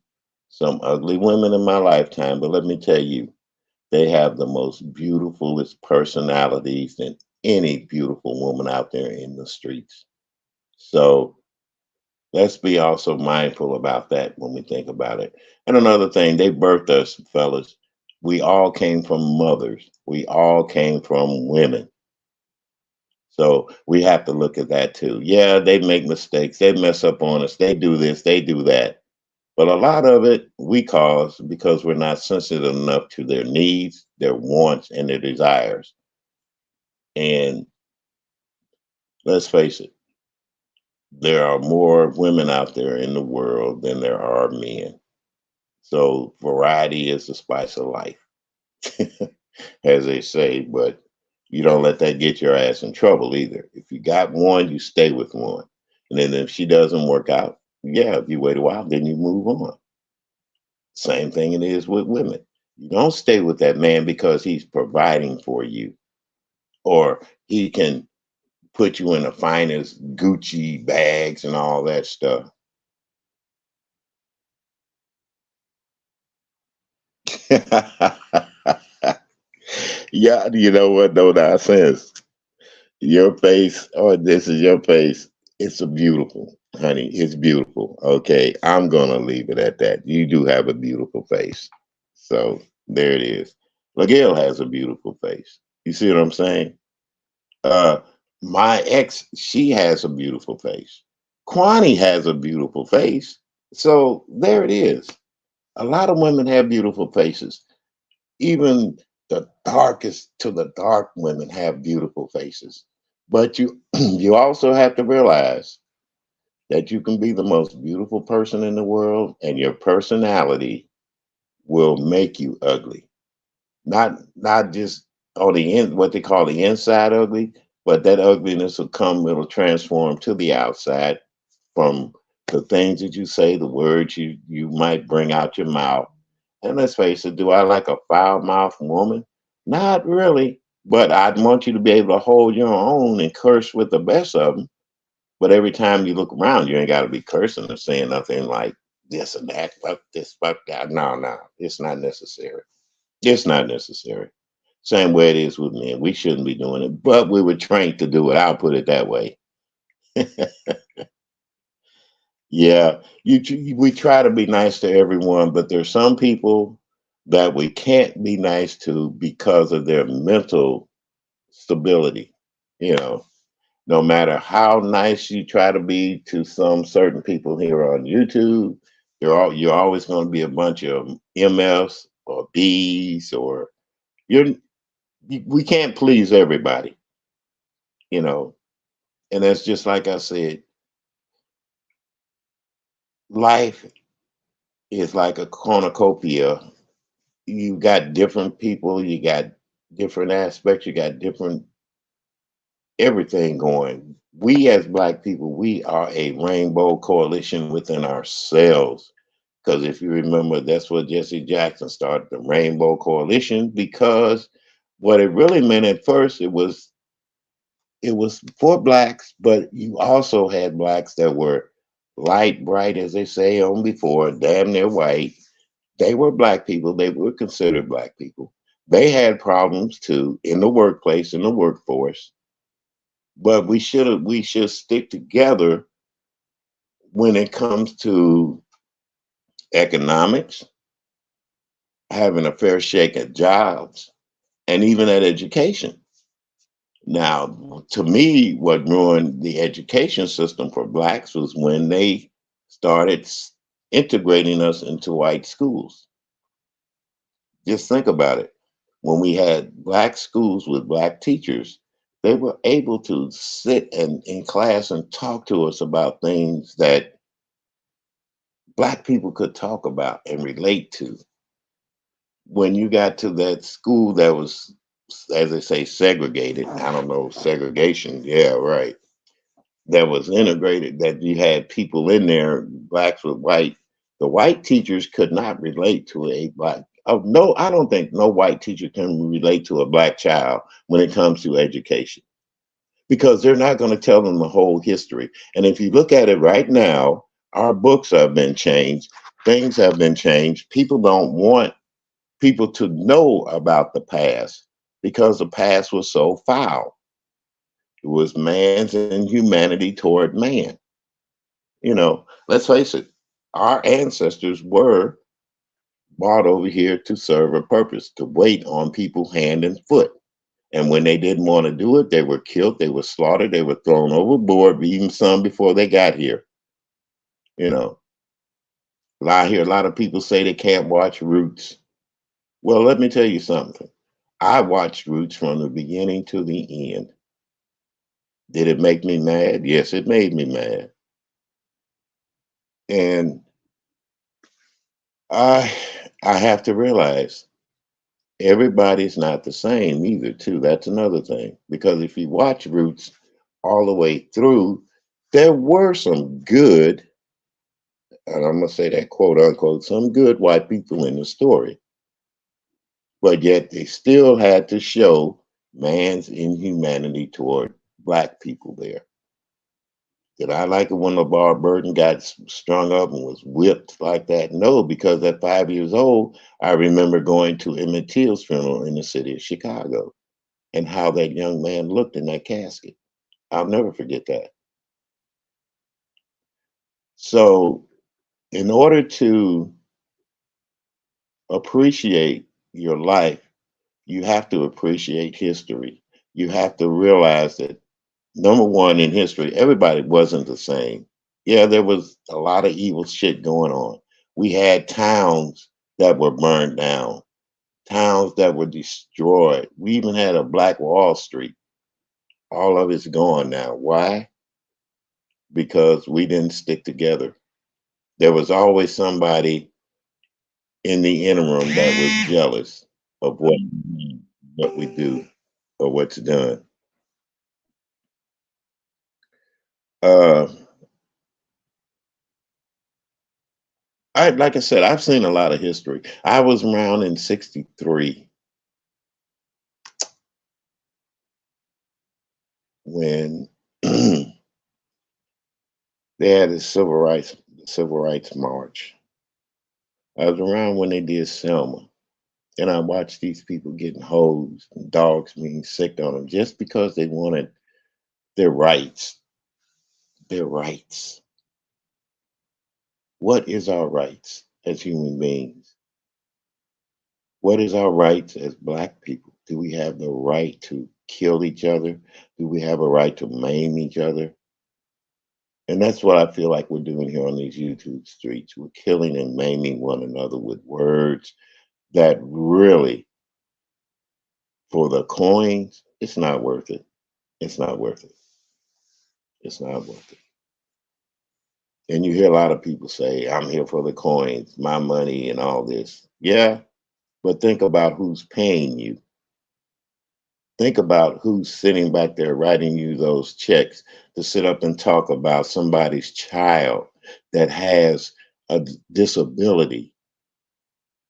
some ugly women in my lifetime. But let me tell you, they have the most beautifulest personalities than any beautiful woman out there in the streets. So let's be also mindful about that when we think about it. And another thing, they birthed us, fellas. We all came from mothers. We all came from women. So we have to look at that too. Yeah, they make mistakes. They mess up on us. They do this, they do that. But a lot of it we cause because we're not sensitive enough to their needs, their wants, and their desires. And let's face it, there are more women out there in the world than there are men. So variety is the spice of life, as they say, but you don't let that get your ass in trouble either. If you got one, you stay with one. And then if she doesn't work out, yeah, if you wait a while, then you move on. Same thing it is with women. You don't stay with that man because he's providing for you or he can put you in the finest Gucci bags and all that stuff. Yeah, you know what? No nonsense. Your face, oh, this is your face. It's a beautiful, honey. It's beautiful. Okay, I'm gonna leave it at that. You do have a beautiful face. So there it is. Miguel has a beautiful face. You see what I'm saying? Uh, my ex, she has a beautiful face. Kwani has a beautiful face. So there it is. A lot of women have beautiful faces. Even the darkest to the dark women have beautiful faces. But you you also have to realize that you can be the most beautiful person in the world and your personality will make you ugly. Not just on the end what they call the inside ugly, but that ugliness will come, it'll transform to the outside from the things that you say, the words you might bring out your mouth. And let's face it, do I like a foul mouthed woman? Not really. But I want you to be able to hold your own and curse with the best of them. But every time you look around, you ain't got to be cursing or saying nothing like this and that, fuck this, fuck that. No, no, it's not necessary. It's not necessary. Same way it is with men. We shouldn't be doing it, but we were trained to do it. I'll put it that way. Yeah, we try to be nice to everyone, but there's some people that we can't be nice to because of their mental stability. You know, no matter how nice you try to be to some certain people here on YouTube, you're always going to be a bunch of MFs or Bs or you're we can't please everybody. You know, and that's just like I said, life is like a cornucopia You got different people, you got different aspects, you got different everything going. We as Black people, we are a rainbow coalition within ourselves. Because if you remember, that's what Jesse Jackson started the Rainbow Coalition. Because what it really meant at first, it was for blacks, but you also had blacks that were light bright, as they say on before, damn near white. They were black people. They were considered black people. They had problems too in the workplace, in the workforce. But we should stick together when it comes to economics, having a fair shake at jobs, and even at education. Now, to me, what ruined the education system for blacks was when they started integrating us into white schools. Just think about it. When we had black schools with black teachers, they were able to sit in class and talk to us about things that black people could talk about and relate to. When you got to that school that was, as they say, segregated, I don't know, segregation, yeah, right, that was integrated, that you had people in there, blacks with white, the white teachers could not relate to a black. Oh, no, I don't think no white teacher can relate to a black child when it comes to education because they're not going to tell them the whole history. And if you look at it right now, our books have been changed, things have been changed. People don't want people to know about the past because the past was so foul. It was man's inhumanity toward man. Let's face it, our ancestors were brought over here to serve a purpose, to wait on people hand and foot. And when they didn't want to do it, they were killed, they were slaughtered, they were thrown overboard, even some before they got here. You know, I hear a lot of people say they can't watch Roots. Well, let me tell you something. I watched Roots from the beginning to the end. Did it make me mad? Yes, it made me mad. And I I have to realize everybody's not the same either, too. That's another thing. Because if you watch Roots all the way through, there were some good, and I'm gonna say that quote unquote, some good white people in the story, but yet they still had to show man's inhumanity toward black people there. Did I like it when LeVar Burton got strung up and was whipped like that? No, because at 5 years old, I remember going to Emmett Till's funeral in the city of Chicago and how that young man looked in that casket. I'll never forget that. So, in order to appreciate your life, you have to appreciate history. You have to realize that number one, in history, everybody wasn't the same. Yeah, there was a lot of evil shit going on. We had towns that were burned down, towns that were destroyed. We even had a Black Wall Street. All of it's gone now. Why? Because we didn't stick together. There was always somebody in the interim that was jealous of what we do or what's done. Uh, I like I said, I've seen a lot of history. I was around in '63 when they had the civil rights march. I was around when they did Selma, and I watched these people getting hosed and dogs being sicked on them just because they wanted their rights. Their rights. What is our rights as human beings? What is our rights as black people? Do we have the right to kill each other? Do we have a right to maim each other? And that's what I feel like we're doing here on these YouTube streets. We're killing and maiming one another with words that really, for the coins, it's not worth it. It's not worth it. It's not worth it. And you hear a lot of people say, I'm here for the coins, my money, and all this. Yeah, But think about who's paying you. Think about who's sitting back there writing you those checks to sit up and talk about somebody's child that has a disability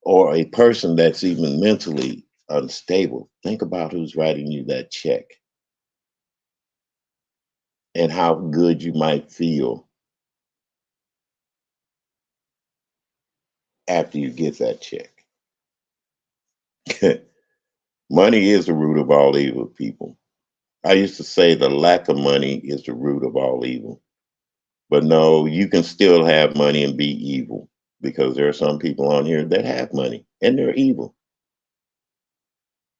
or a person that's even mentally unstable. Think about who's writing you that check and how good you might feel after you get that check. Money is the root of all evil, people. I used to say the lack of money is the root of all evil. But no, you can still have money and be evil because there are some people on here that have money and they're evil.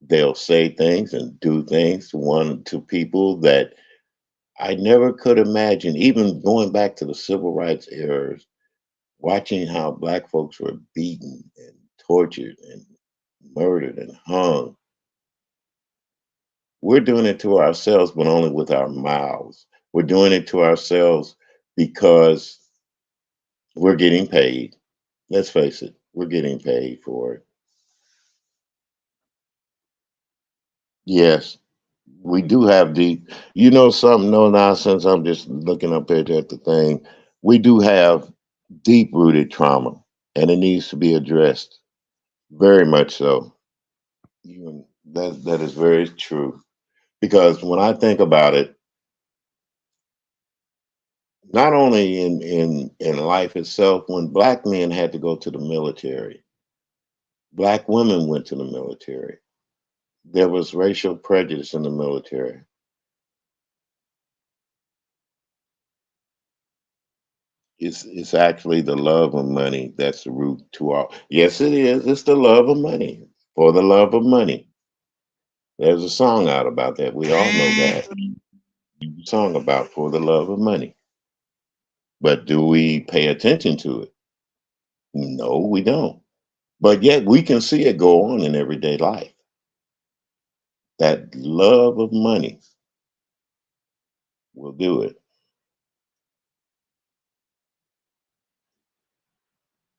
They'll say things and do things to people that I never could imagine, even going back to the civil rights era, watching how black folks were beaten and tortured and murdered and hung. We're doing it to ourselves, but only with our mouths. We're doing it to ourselves because we're getting paid. Let's face it, we're getting paid for it. Yes, we do have deep. You know something? No nonsense. I'm just looking up here at the thing. We do have deep rooted trauma, and it needs to be addressed. Very much so. That is very true. Because when I think about it, not only in life itself, when black men had to go to the military, black women went to the military. There was racial prejudice in the military. It's actually the love of money that's the root to all. Yes, it is. It's the love of money. For the love of money. There's a song out about that. We all know that. Song about for the love of money. But do we pay attention to it? No, we don't. But yet we can see it go on in everyday life. That love of money will do it.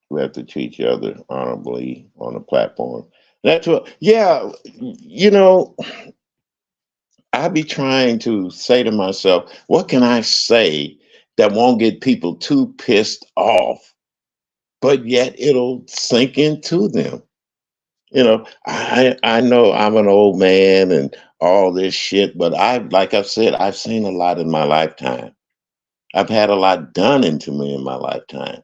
We have to treat each other honorably on the platform. That's what, yeah, you know, I be trying to say to myself, what can I say that won't get people too pissed off, but yet it'll sink into them? I know I'm an old man and all this shit, but like I've said, I've seen a lot in my lifetime. I've had a lot done into me in my lifetime.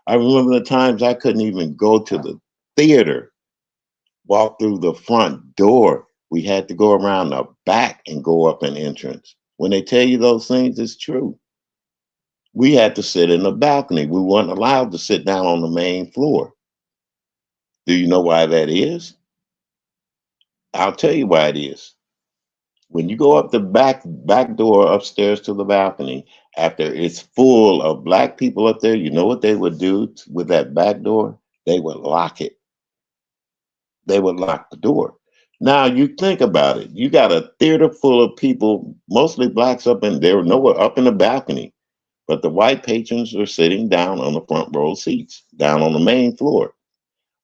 I remember the times I couldn't even go to the theater, walk through the front door. We had to go around the back and go up an entrance. When they tell you those things, it's true. We had to sit in the balcony. We weren't allowed to sit down on the main floor. Do you know why that is? I'll tell you why it is. When you go up the back door upstairs to the balcony, after it's full of black people up there, you know what they would do with that back door? They would lock it. They would lock the door. Now you think about it. You got a theater full of people, mostly blacks up in there, nowhere up in the balcony, but the white patrons are sitting down on the front row seats, down on the main floor.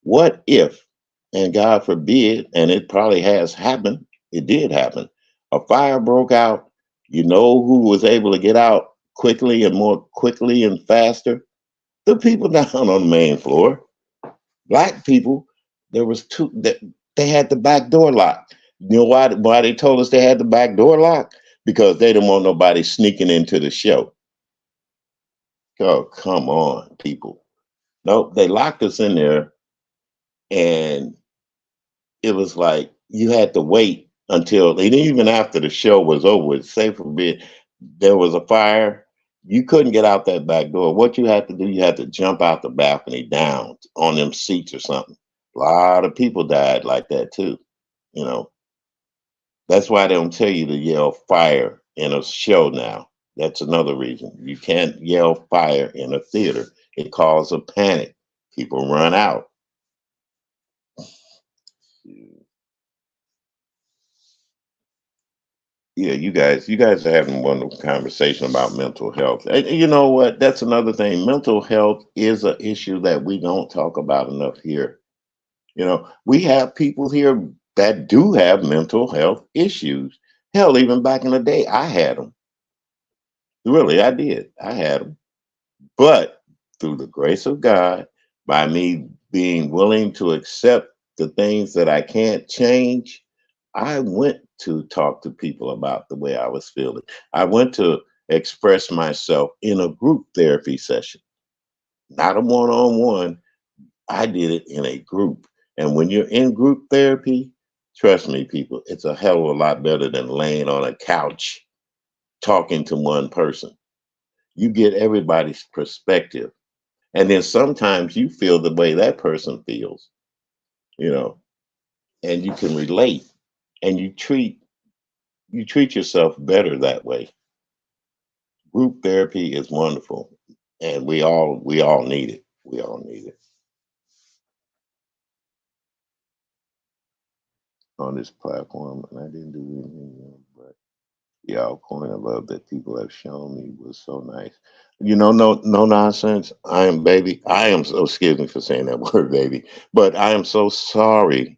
What if, and God forbid, and it probably has happened, it did happen, a fire broke out. You know who was able to get out quickly and more quickly and faster? The people down on the main floor. Black people, there was two that they had the back door locked. You know why they told us they had the back door locked? Because they didn't want nobody sneaking into the show. Oh, come on, people. Nope, they locked us in there and it was like you had to wait until and even after the show was over, say forbid there was a fire, you couldn't get out that back door. What you had to do, you had to jump out the balcony down on them seats or something. A lot of people died like that too. You know, that's why they don't tell you to yell fire in a show now. That's another reason. You can't yell fire in a theater. It causes a panic. People run out. Yeah, you guys are having a wonderful conversation about mental health. And you know what? That's another thing. Mental health is an issue that we don't talk about enough here. We have people here that do have mental health issues. Hell, even back in the day, I had them. Really, I did. I had them. But through the grace of God, by me being willing to accept the things that I can't change, I went to talk to people about the way I was feeling. I went to express myself in a group therapy session, not a one on one. I did it in a group. And when you're in group therapy, trust me, people, it's a hell of a lot better than laying on a couch talking to one person. You get everybody's perspective. And then sometimes you feel the way that person feels, you know, and you can relate and you treat yourself better that way. Group therapy is wonderful and we all need it. We all need it on this platform. And I didn't do anything wrong, but the outpouring of love that people have shown me was so nice. No nonsense. I am baby. I am so excuse me for saying that word, baby. But I am so sorry.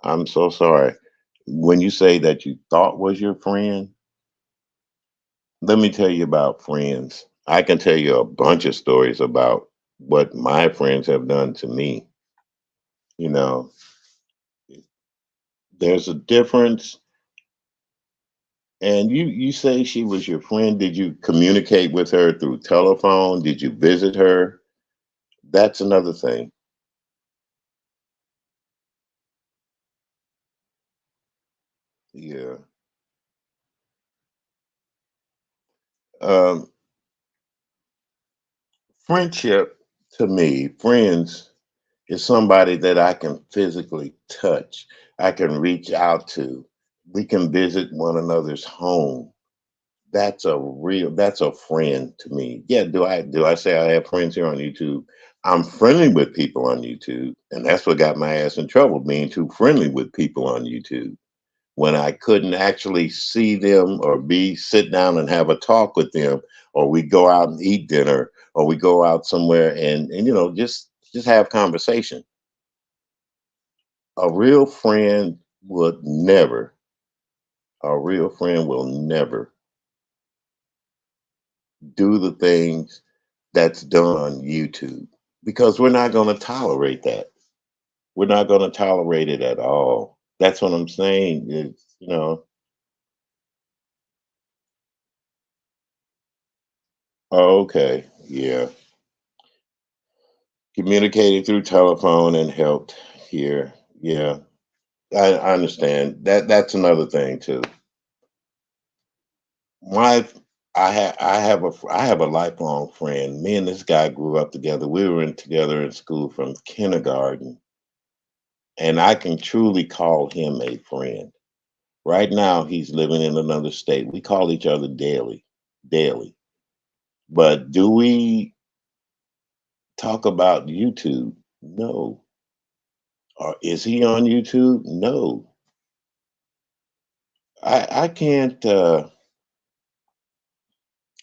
I'm so sorry. When you say that you thought was your friend, let me tell you about friends. I can tell you a bunch of stories about what my friends have done to me. You know, there's a difference. And you say she was your friend. Did you communicate with her through telephone? Did you visit her? That's another thing. Yeah. Um, Friendship to me, friends is somebody that I can physically touch. I can reach out to. We can visit one another's home. That's a friend to me. Yeah, do I say I have friends here on YouTube? I'm friendly with people on YouTube, and that's what got my ass in trouble, being too friendly with people on YouTube. When I couldn't actually see them or be sit down and have a talk with them, or we go out and eat dinner, or we go out somewhere and just have conversation. A real friend would never, a real friend will never do the things that's done on YouTube because we're not going to tolerate that. We're not going to tolerate it at all. That's what I'm saying. Okay, yeah. Communicated through telephone and helped here. Yeah, I understand that. That's another thing too. My I have a lifelong friend. Me and this guy grew up together. We were together in school from kindergarten, and I can truly call him a friend. Right now, he's living in another state. We call each other daily, daily. But do we talk about YouTube? No. Or is he on YouTube? No. I can't.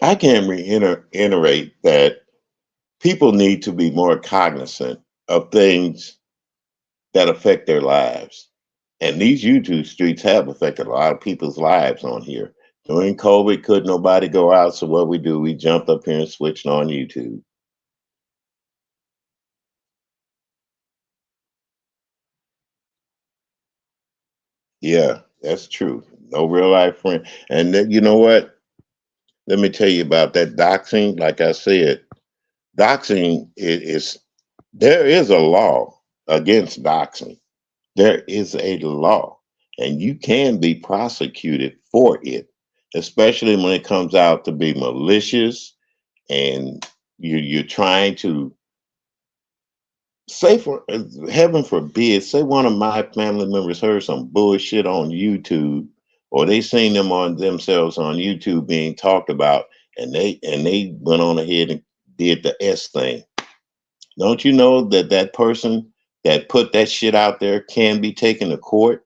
I can reiterate that people need to be more cognizant of things that affect their lives. And these YouTube streets have affected a lot of people's lives on here. During COVID, could nobody go out? So what we do, we jumped up here and switched on YouTube. Yeah, that's true. No real life friend. And then, you know what? Let me tell you about that doxing. Like I said, doxing is there is a law against doxing. There is a law, and you can be prosecuted for it, especially when it comes out to be malicious and you're trying to say for heaven forbid, say one of my family members heard some bullshit on YouTube, or they seen them on themselves on YouTube being talked about, and they went on ahead and did the S thing. Don't you know that that person that put that shit out there can be taken to court?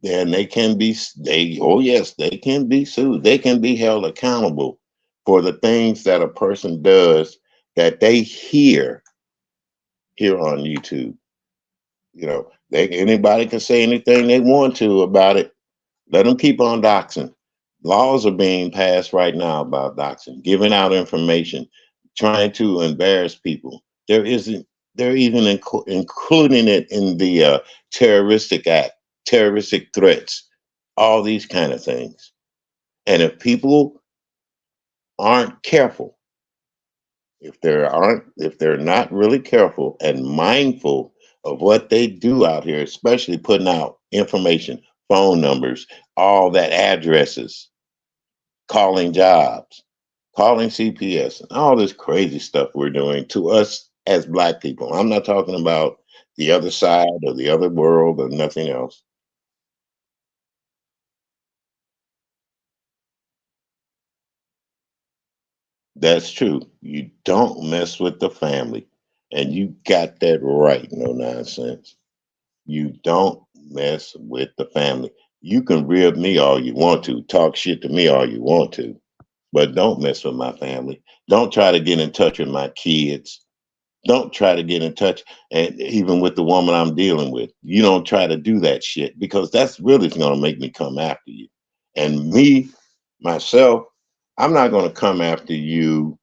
And they can be they oh yes, they can be sued. They can be held accountable for the things that a person does that they hear here on YouTube. Anybody can say anything they want to about it. Let them keep on doxing. Laws are being passed right now about doxing, giving out information, trying to embarrass people. There isn't. They're even including it in the terroristic act, terroristic threats, all these kind of things. And if people aren't careful, if they're not really careful and mindful of what they do out here, especially putting out information, phone numbers, all that addresses, calling jobs, calling CPS, and all this crazy stuff we're doing to us as Black people. I'm not talking about the other side or the other world or nothing else. That's true. You don't mess with the family. And you got that right, no nonsense. You don't mess with the family. You can rib me all you want to, talk shit to me all you want to, but don't mess with my family. Don't try to get in touch with my kids. Don't try to get in touch, and even with the woman I'm dealing with. You don't try to do that shit because that's really going to make me come after you. And me, myself, I'm not going to come after you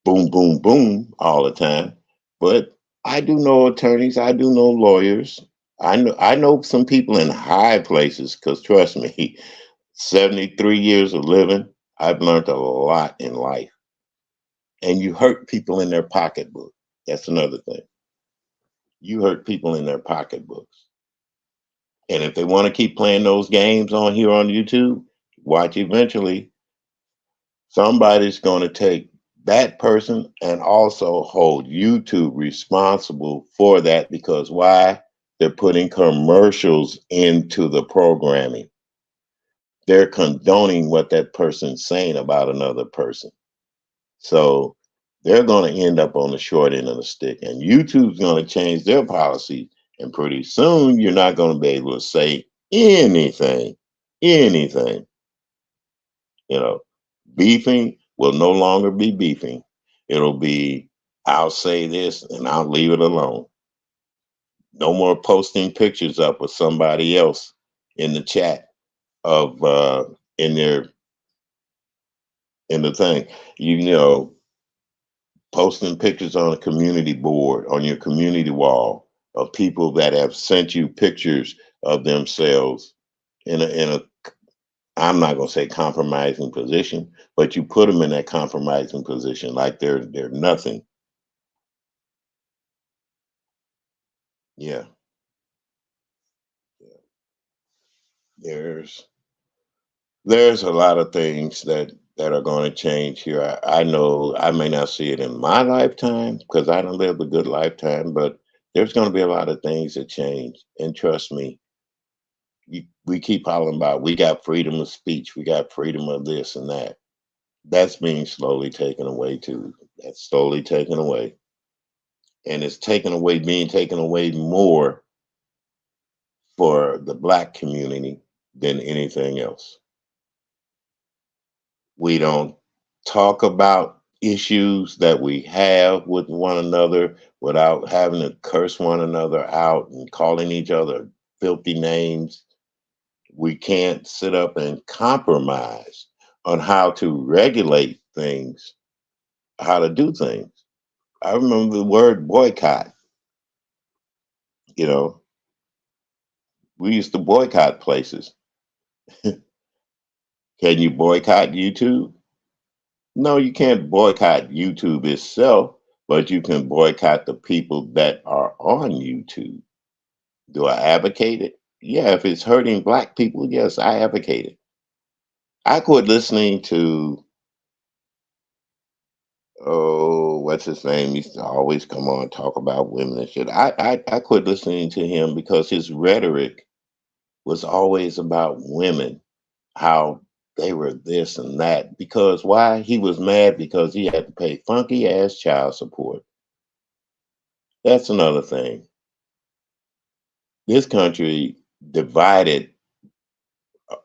boom, boom, boom all the time. But I do know attorneys, I do know lawyers. I know some people in high places because trust me, 73 years of living, I've learned a lot in life. And you hurt people in their pocketbook. That's another thing. You hurt people in their pocketbooks. And if they want to keep playing those games on here on YouTube, watch eventually somebody's going to take that person and also hold YouTube responsible for that because why? They're putting commercials into the programming. They're condoning what that person's saying about another person. So they're going to end up on the short end of the stick. And YouTube's going to change their policy. And pretty soon, you're not going to be able to say anything, anything. You know, beefing will no longer be beefing. It'll be, I'll say this and I'll leave it alone. No more posting pictures up with somebody else in the chat of in their in the thing. You know, posting pictures on a community board, on your community wall of people that have sent you pictures of themselves in a I'm not going to say compromising position, but you put them in that compromising position like they're nothing. Yeah, yeah. There's there's a lot of things that are going to change here. I know I may not see it in my lifetime because I don't live a good lifetime, but there's going to be a lot of things that change. And trust me, we keep hollering about we got freedom of speech, we got freedom of this and that. That's being slowly taken away too. That's slowly taken away. And it's taken away, being taken away more for the Black community than anything else. We don't talk about issues that we have with one another without having to curse one another out and calling each other filthy names. We can't sit up and compromise on how to regulate things, how to do things. I remember the word boycott. You know, we used to boycott places. Can you boycott YouTube? No, you can't boycott YouTube itself, but you can boycott the people that are on YouTube. Do I advocate it? Yeah, if it's hurting Black people, yes, I advocate it. I quit listening to, oh, what's his name? He used to always come on and talk about women and shit. I quit listening to him because his rhetoric was always about women, how they were this and that. Because why? He was mad because he had to pay funky ass child support. That's another thing. This country divided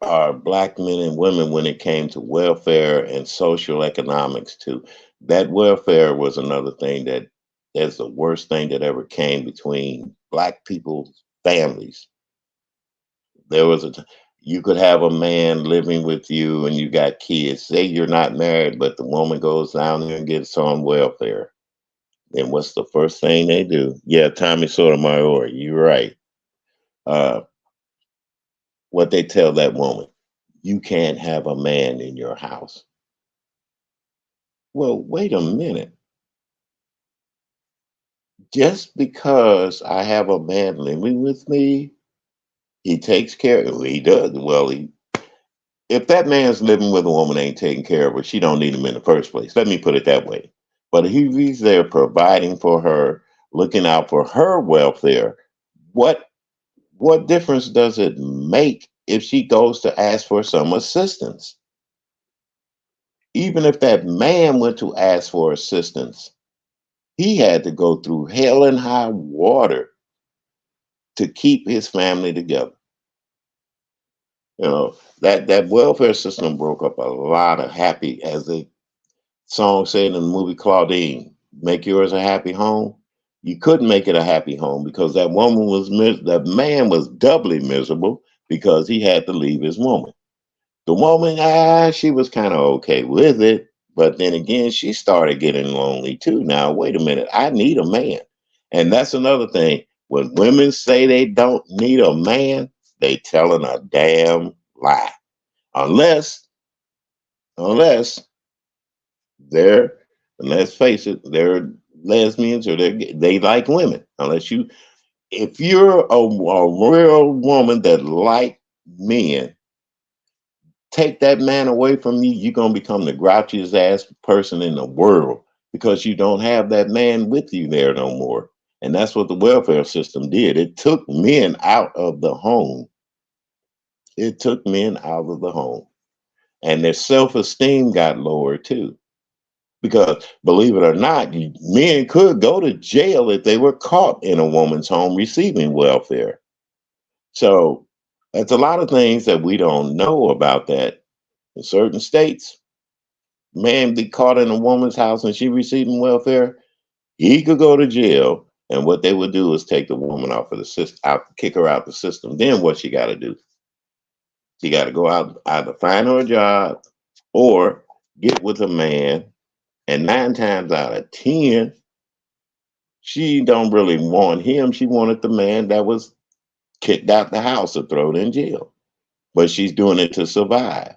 our Black men and women when it came to welfare and social economics too. That welfare was another thing that That's the worst thing that ever came between black people's families. There was you could have a man living with you and you got kids. Say you're not married, but the woman goes down there and gets on welfare. Then what's the first thing they do? Yeah, Tommy Sotomayor, you're right. Uh, what they tell that woman, you can't have a man in your house. Well, wait a minute. Just because I have a man living with me, he takes care of he does. Well, if that man's living with a woman ain't taking care of her, she don't need him in the first place. Let me put it that way. But if he's there providing for her, looking out for her welfare, what what difference does it make if she goes to ask for some assistance? Even if that man went to ask for assistance, he had to go through hell and high water to keep his family together. That welfare system broke up a lot of happy, as the song said in the movie Claudine, "Make yours a happy home." You couldn't make it a happy home because that man was doubly miserable because he had to leave his woman. The woman, she was kind of okay with it, but then again, she started getting lonely too. Now, wait a minute, I need a man. And that's another thing. When women say they don't need a man, they telling a damn lie. Unless, unless they're, and let's face it, they're lesbians or they like women. If you're a real woman that like men, take that man away from you, you're gonna become the grouchiest ass person in the world because you don't have that man with you there no more. And that's what the welfare system did. It took men out of the home. It took men out of the home. And their self-esteem got lower too. Because believe it or not, men could go to jail if they were caught in a woman's home receiving welfare. So that's a lot of things that we don't know about that. In certain states, man be caught in a woman's house and she receiving welfare, he could go to jail. And what they would do is take the woman off of the system, out, kick her out the system. Then what she got to do? She got to go out, either find her a job or get with a man. And 9 times out of 10, she don't really want him. She wanted the man that was kicked out the house or thrown in jail. But she's doing it to survive.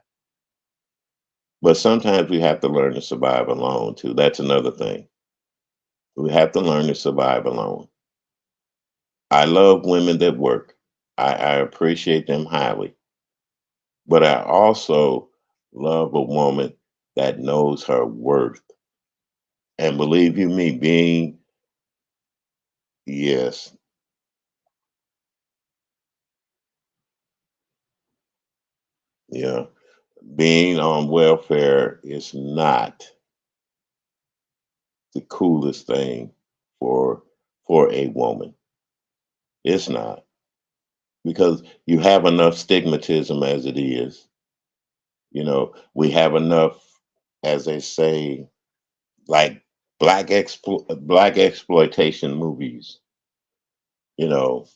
But sometimes we have to learn to survive alone too. That's another thing. We have to learn to survive alone. I love women that work. I appreciate them highly. But I also love a woman that knows her worth. And believe you me, yes, yeah, being on welfare is not the coolest thing for for a woman. It's not because you have enough stigmatism as it is. We have enough, as they say, like black exploitation movies. You know,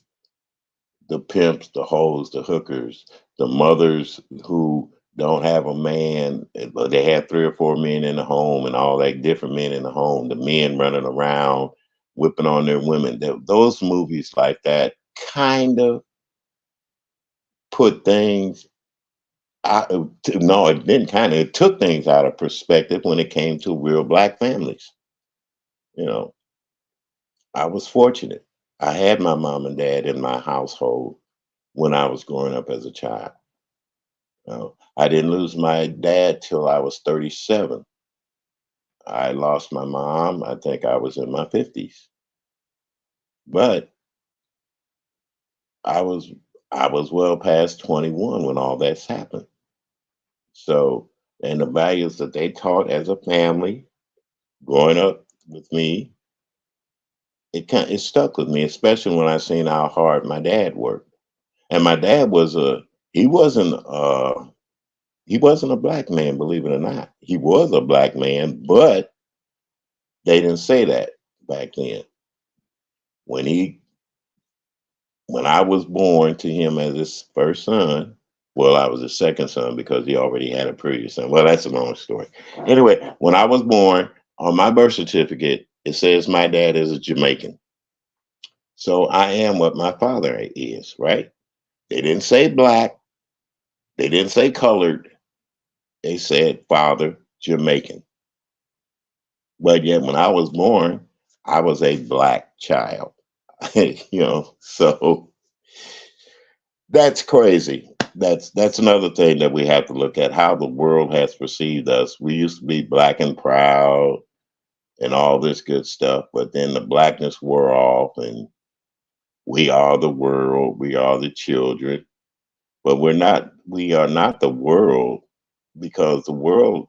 the pimps, the hoes, the hookers, the mothers who don't have a man, but they have 3 or 4 men in the home and all that different men in the home. The men running around whipping on their women. Those movies like that kind of put things out. No, it didn't kind of. It took things out of perspective when it came to real black families. You know, I was fortunate. I had my mom and dad in my household when I was growing up as a child. I didn't lose my dad till I was 37. I lost my mom, I think I was in my 50s. But I was I was well past 21 when all that's happened. So, and the values that they taught as a family growing up with me, it stuck with me, especially when I seen how hard my dad worked. And my dad was a he wasn't he wasn't a black man, believe it or not. He was a black man, but they didn't say that. back then. When he when I was born to him as his first son, well, I was his second son because he already had a previous son. Well, that's a long story. Anyway, when I was born, on my birth certificate, it says my dad is a Jamaican. So I am what my father is, right? They didn't say black, they didn't say colored, they said father Jamaican. But yet when I was born, I was a black child. So that's crazy. That's another thing that we have to look at, how the world has perceived us. We used to be black and proud and all this good stuff, but then the blackness wore off and we are the world, we are the children, but we are not the world because the world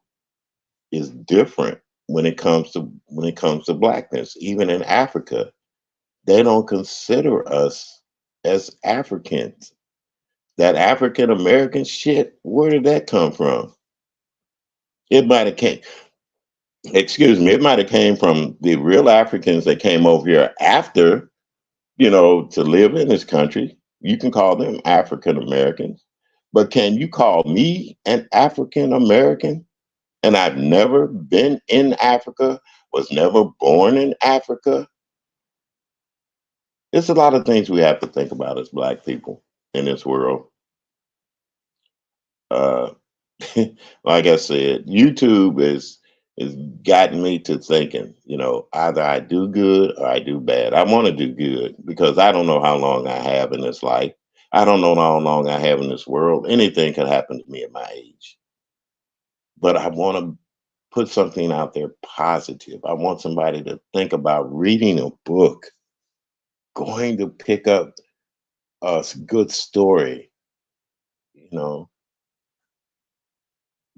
is different when it comes to blackness. Even in Africa, they don't consider us as Africans. That African American shit, where did that come from? It might have came, excuse me, it might have came from the real Africans that came over here after, to live in this country. You can call them African Americans, but can you call me an African American? And I've never been in Africa, was never born in Africa. There's a lot of things we have to think about as Black people in this world. Uh, like I said, YouTube is gotten me to thinking, either I do good or I do bad. I want to do good because I don't know how long I have in this life. I don't know how long I have in this world. Anything could happen to me at my age. But I want to put something out there positive. I want somebody to think about reading a book, going to pick up a good story. You know,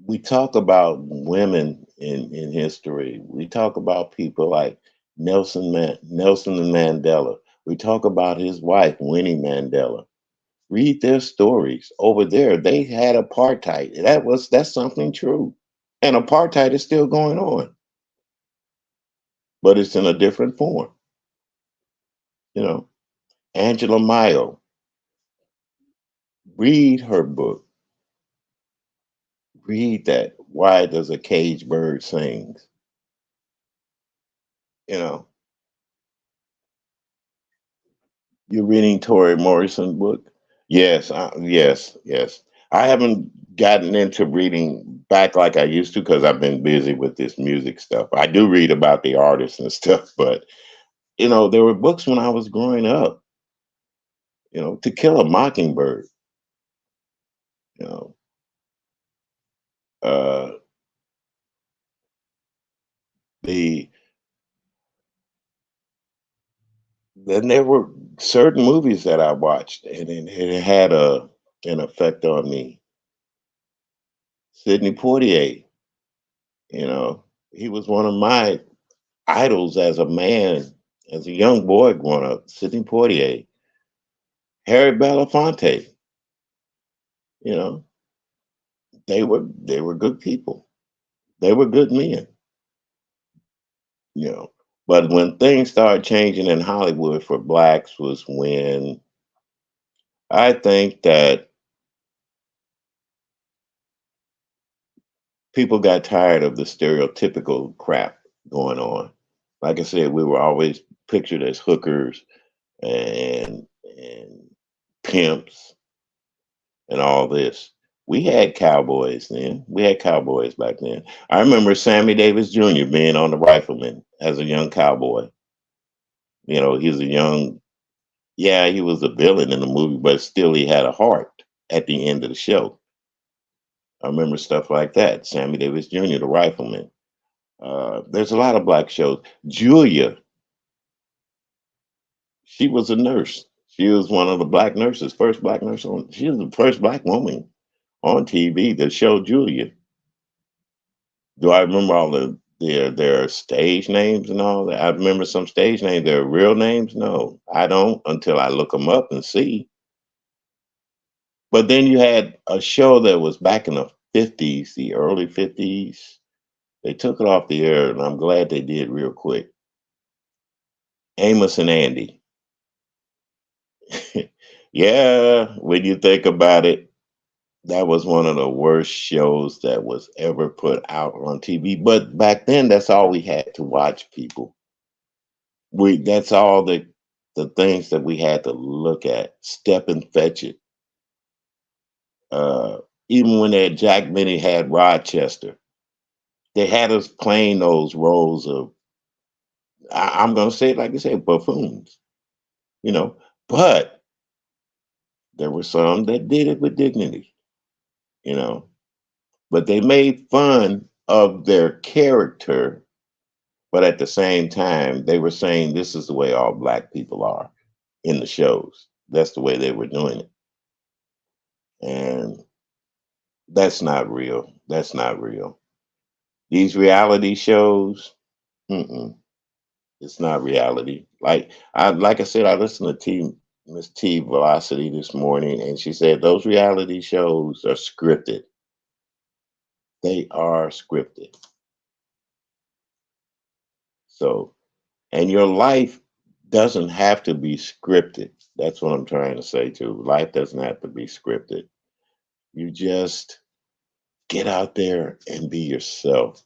we talk about women in history. We talk about people like Nelson and Mandela. We talk about his wife, Winnie Mandela. Read their stories. Over there, they had apartheid. That's something true. And apartheid is still going on, but it's in a different form. You know, Angela Mayo, read her book. Read that. Why does a caged bird sing? You know, you're reading Tori Morrison's book? Yes, yes, yes. I haven't gotten into reading back like I used to because I've been busy with this music stuff. I do read about the artists and stuff, but there were books when I was growing up. To Kill a Mockingbird. You know, uh, the then there were certain movies that I watched, and it had an effect on me. Sidney Poitier, he was one of my idols as a man, as a young boy growing up. Sidney Poitier, Harry Belafonte, you know, they were good people. They were good men, you know. But when things started changing in Hollywood for blacks was when I think that people got tired of the stereotypical crap going on. Like I said, we were always pictured as hookers and pimps and all this. We had cowboys then. We had cowboys back then. I remember Sammy Davis Jr. being on the Rifleman as a young cowboy. He's a young, yeah, he was a villain in the movie, but still he had a heart at the end of the show. I remember stuff like that. Sammy Davis Jr., the Rifleman. There's a lot of black shows. Julia, she was a nurse. She was one of the black nurses, first black nurse on. She was the first black woman on TV that showed Julia. Do I remember all their stage names and all that? I remember some stage names. Their real names? No, I don't until I look them up and see. But then you had a show that was back in the 50s, the early 50s. They took it off the air, and I'm glad they did real quick. Amos and Andy. Yeah, when you think about it, that was one of the worst shows that was ever put out on TV. But back then, that's all we had to watch, people. We That's all the things that we had to look at. Step and Fetch It. Uh, Even when that Jack Benny had Rochester, they had us playing those roles of, I'm gonna say it like I said, buffoons. You know, but there were some that did it with dignity. You know, but they made fun of their character, but at the same time, they were saying this is the way all black people are in the shows. That's the way they were doing it. And that's not real. That's not real. These reality shows, mm-mm, it's not reality. Like I said, I listened to Miss T Velocity this morning, and she said those reality shows are scripted. They are scripted. So, and your life doesn't have to be scripted. That's what I'm trying to say too. Life doesn't have to be scripted. You just get out there and be yourself.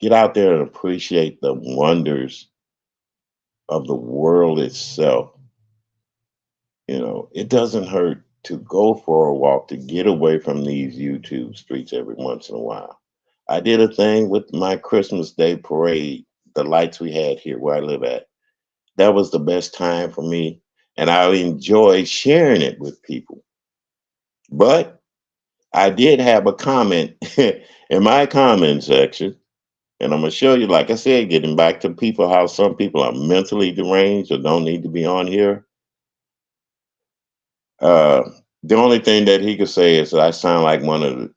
Get out there and appreciate the wonders of the world itself. It doesn't hurt to go for a walk to get away from these YouTube streets every once in a while. I did a thing with my Christmas Day parade, the lights we had here where I live at. That was the best time for me, and I enjoy sharing it with people. But I did have a comment in my comment section, and I'm gonna show you, like I said, getting back to people, how some people are mentally deranged or don't need to be on here. Uh, the only thing that he could say is that I sound like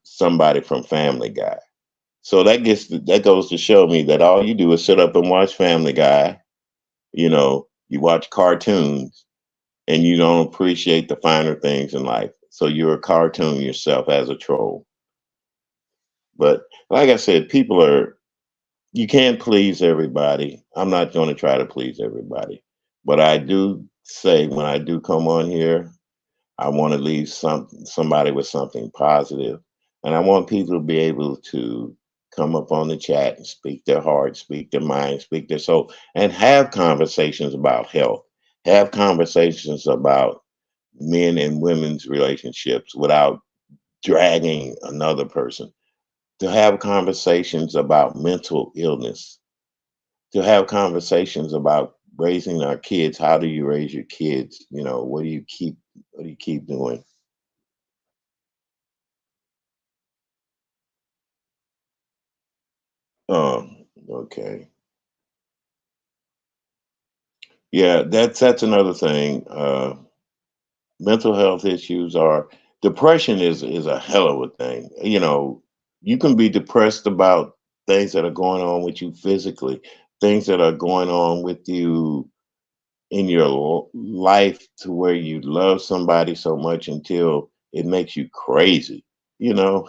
somebody from Family Guy. So that goes to show me that all you do is sit up and watch Family Guy. You watch cartoons, and you don't appreciate the finer things in life. So you're a cartoon yourself as a troll. But like I said, you can't please everybody. I'm not going to try to please everybody. But I do say when I do come on here, I want to leave somebody with something positive, and I want people to be able to come up on the chat and speak their heart, speak their mind, speak their soul, and have conversations about health, have conversations about men and women's relationships without dragging another person, to have conversations about mental illness, to have conversations about raising our kids. How do you raise your kids? What do you keep doing? Okay. Yeah, that's another thing. Mental health issues are depression is a hell of a thing. You can be depressed about things that are going on with you physically, things that are going on with you in your life to where you love somebody so much until it makes you crazy, you know?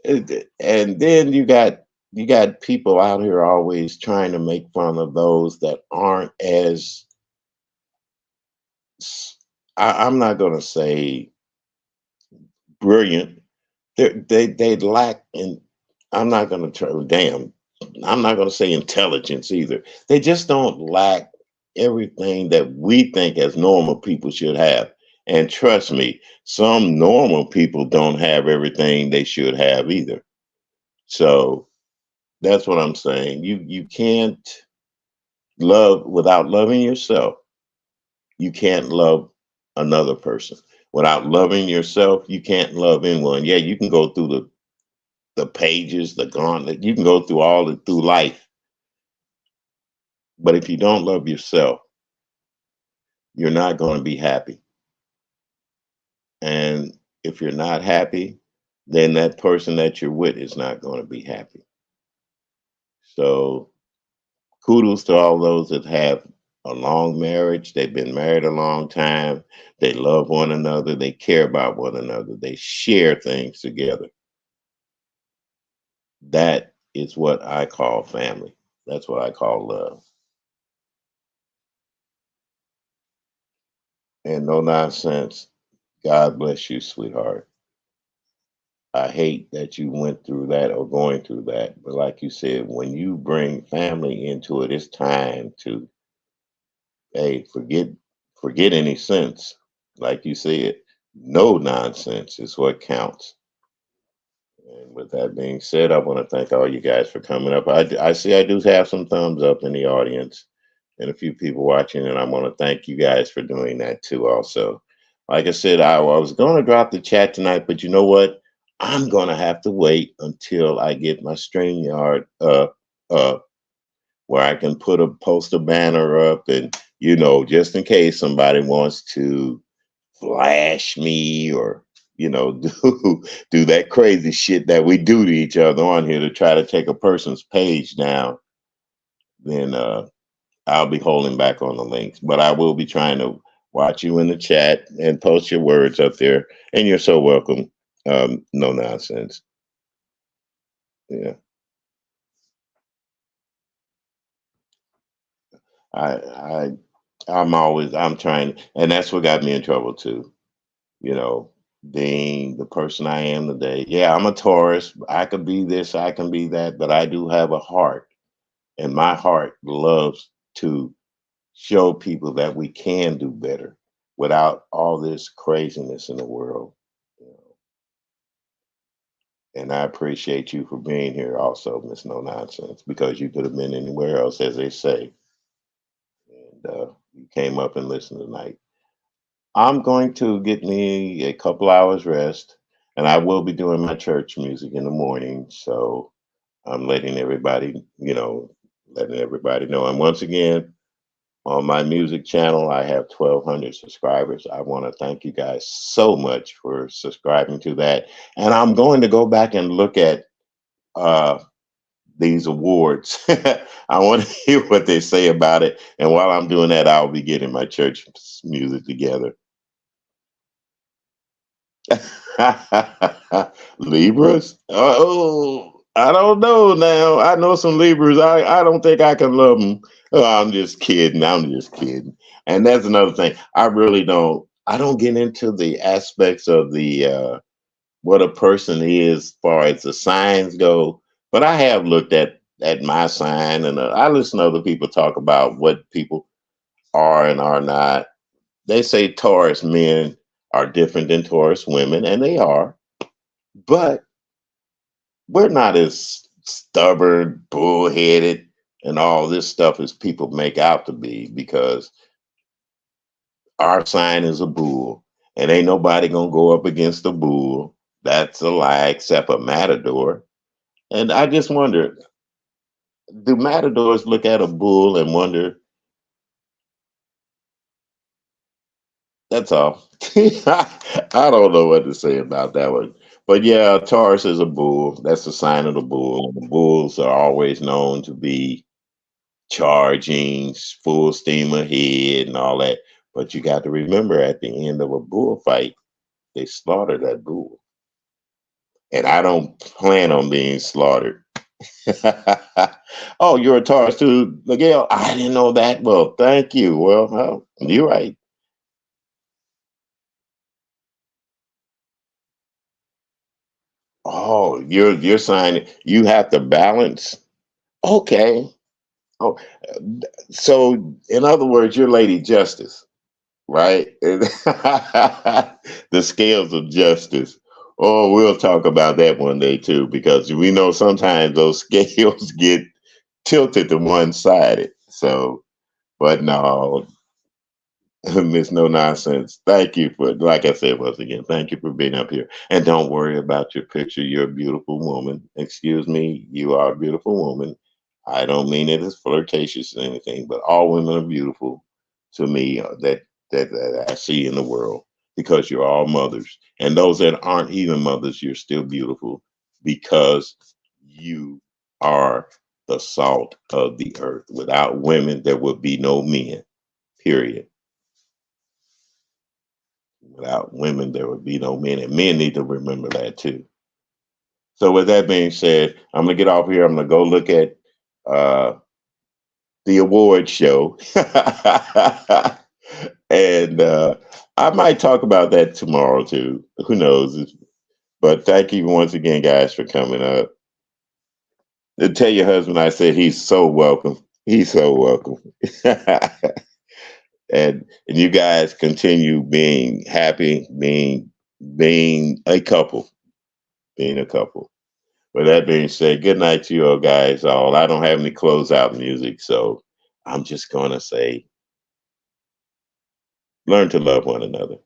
And then you got people out here always trying to make fun of those that aren't as I'm not going to say brilliant. They lack in. I'm not going to try. Damn, I'm not going to say intelligence either. They just don't lack everything that we think as normal people should have. And trust me, some normal people don't have everything they should have either. So that's what I'm saying. You can't love without loving yourself. You can't love another person. Without loving yourself, you can't love anyone. Yeah, you can go through the pages, the gauntlet. You can go through through life, but if you don't love yourself, you're not going to be happy. And if you're not happy, then that person that you're with is not going to be happy. So kudos to all those that have a long marriage. They've been married a long time. They love one another. They care about one another. They share things together. That is what I call family. That's what I call love. And no nonsense. God bless you, sweetheart. I hate that you went through that or going through that. But like you said, when you bring family into it, it's time to, hey, forget any sense. Like you said, no nonsense is what counts. And with that being said, I want to thank all you guys for coming up. I see I do have some thumbs up in the audience and a few people watching, and I want to thank you guys for doing that too. Also, like I said, I was going to drop the chat tonight, but you know what? I'm going to have to wait until I get my StreamYard up where I can post a banner up, and just in case somebody wants to flash me or do that crazy shit that we do to each other on here to try to take a person's page down, then I'll be holding back on the links. But I will be trying to watch you in the chat and post your words up there. And you're so welcome. No nonsense. Yeah. I I I'm trying, and that's what got me in trouble too. You know, being the person I am today. Yeah, I'm a Taurus. I could be this, I can be that, but I do have a heart, and my heart loves to show people that we can do better without all this craziness in the world. You know. And I appreciate you for being here also, Miss No Nonsense, because you could have been anywhere else, as they say. And you came up and listened tonight. I'm going to get me a couple hours rest, and I will be doing my church music in the morning. So I'm letting everybody know. And once again, on my music channel, I have 1,200 subscribers. I want to thank you guys so much for subscribing to that. And I'm going to go back and look at uh, these awards. I want to hear what they say about it. And while I'm doing that, I'll be getting my church music together. Libras? Oh, I don't know now. I know some Libras. I don't think I can love them. Oh, I'm just kidding. I'm just kidding. And that's another thing. I don't get into the aspects of the what a person is as far as the signs go. But I have looked at my sign, and I listen to other people talk about what people are and are not. They say Taurus men are different than Taurus women, and they are, but we're not as stubborn, bullheaded, and all this stuff as people make out to be, because our sign is a bull, and ain't nobody gonna go up against a bull. That's a lie, except a matador. And I just wonder, do matadors look at a bull and wonder? That's all. I don't know what to say about that one. But yeah, Taurus is a bull. That's the sign of the bull. The bulls are always known to be charging, full steam ahead, and all that. But you got to remember, at the end of a bullfight, they slaughter that bull. And I don't plan on being slaughtered. Oh, you're a Taurus too, Miguel? I didn't know that. Well, thank you. Well, you're right. Oh, you're saying you have to balance. Okay. Oh, so in other words, you're Lady Justice, right? The scales of justice. Oh, we'll talk about that one day too, because we know sometimes those scales get tilted to one sided. So, but no, Miss No Nonsense. Thank you for, like I said once again, thank you for being up here. And don't worry about your picture. You're a beautiful woman. Excuse me, you are a beautiful woman. I don't mean it as flirtatious or anything, but all women are beautiful to me, that I see in the world, because you're all mothers. And those that aren't even mothers, you're still beautiful, because you are the salt of the earth. Without women, there would be no men, period. Without women, there would be no men, and men need to remember that too. So, with that being said, I'm gonna get off here. I'm gonna go look at uh, the award show, And I might talk about that tomorrow too. Who knows? But thank you once again, guys, for coming up. And tell your husband I said he's so welcome. He's so welcome. And you guys continue being happy, being a couple, being a couple. With that being said, good night to you all guys. All I don't have any closeout music, so I'm just gonna say, learn to love one another.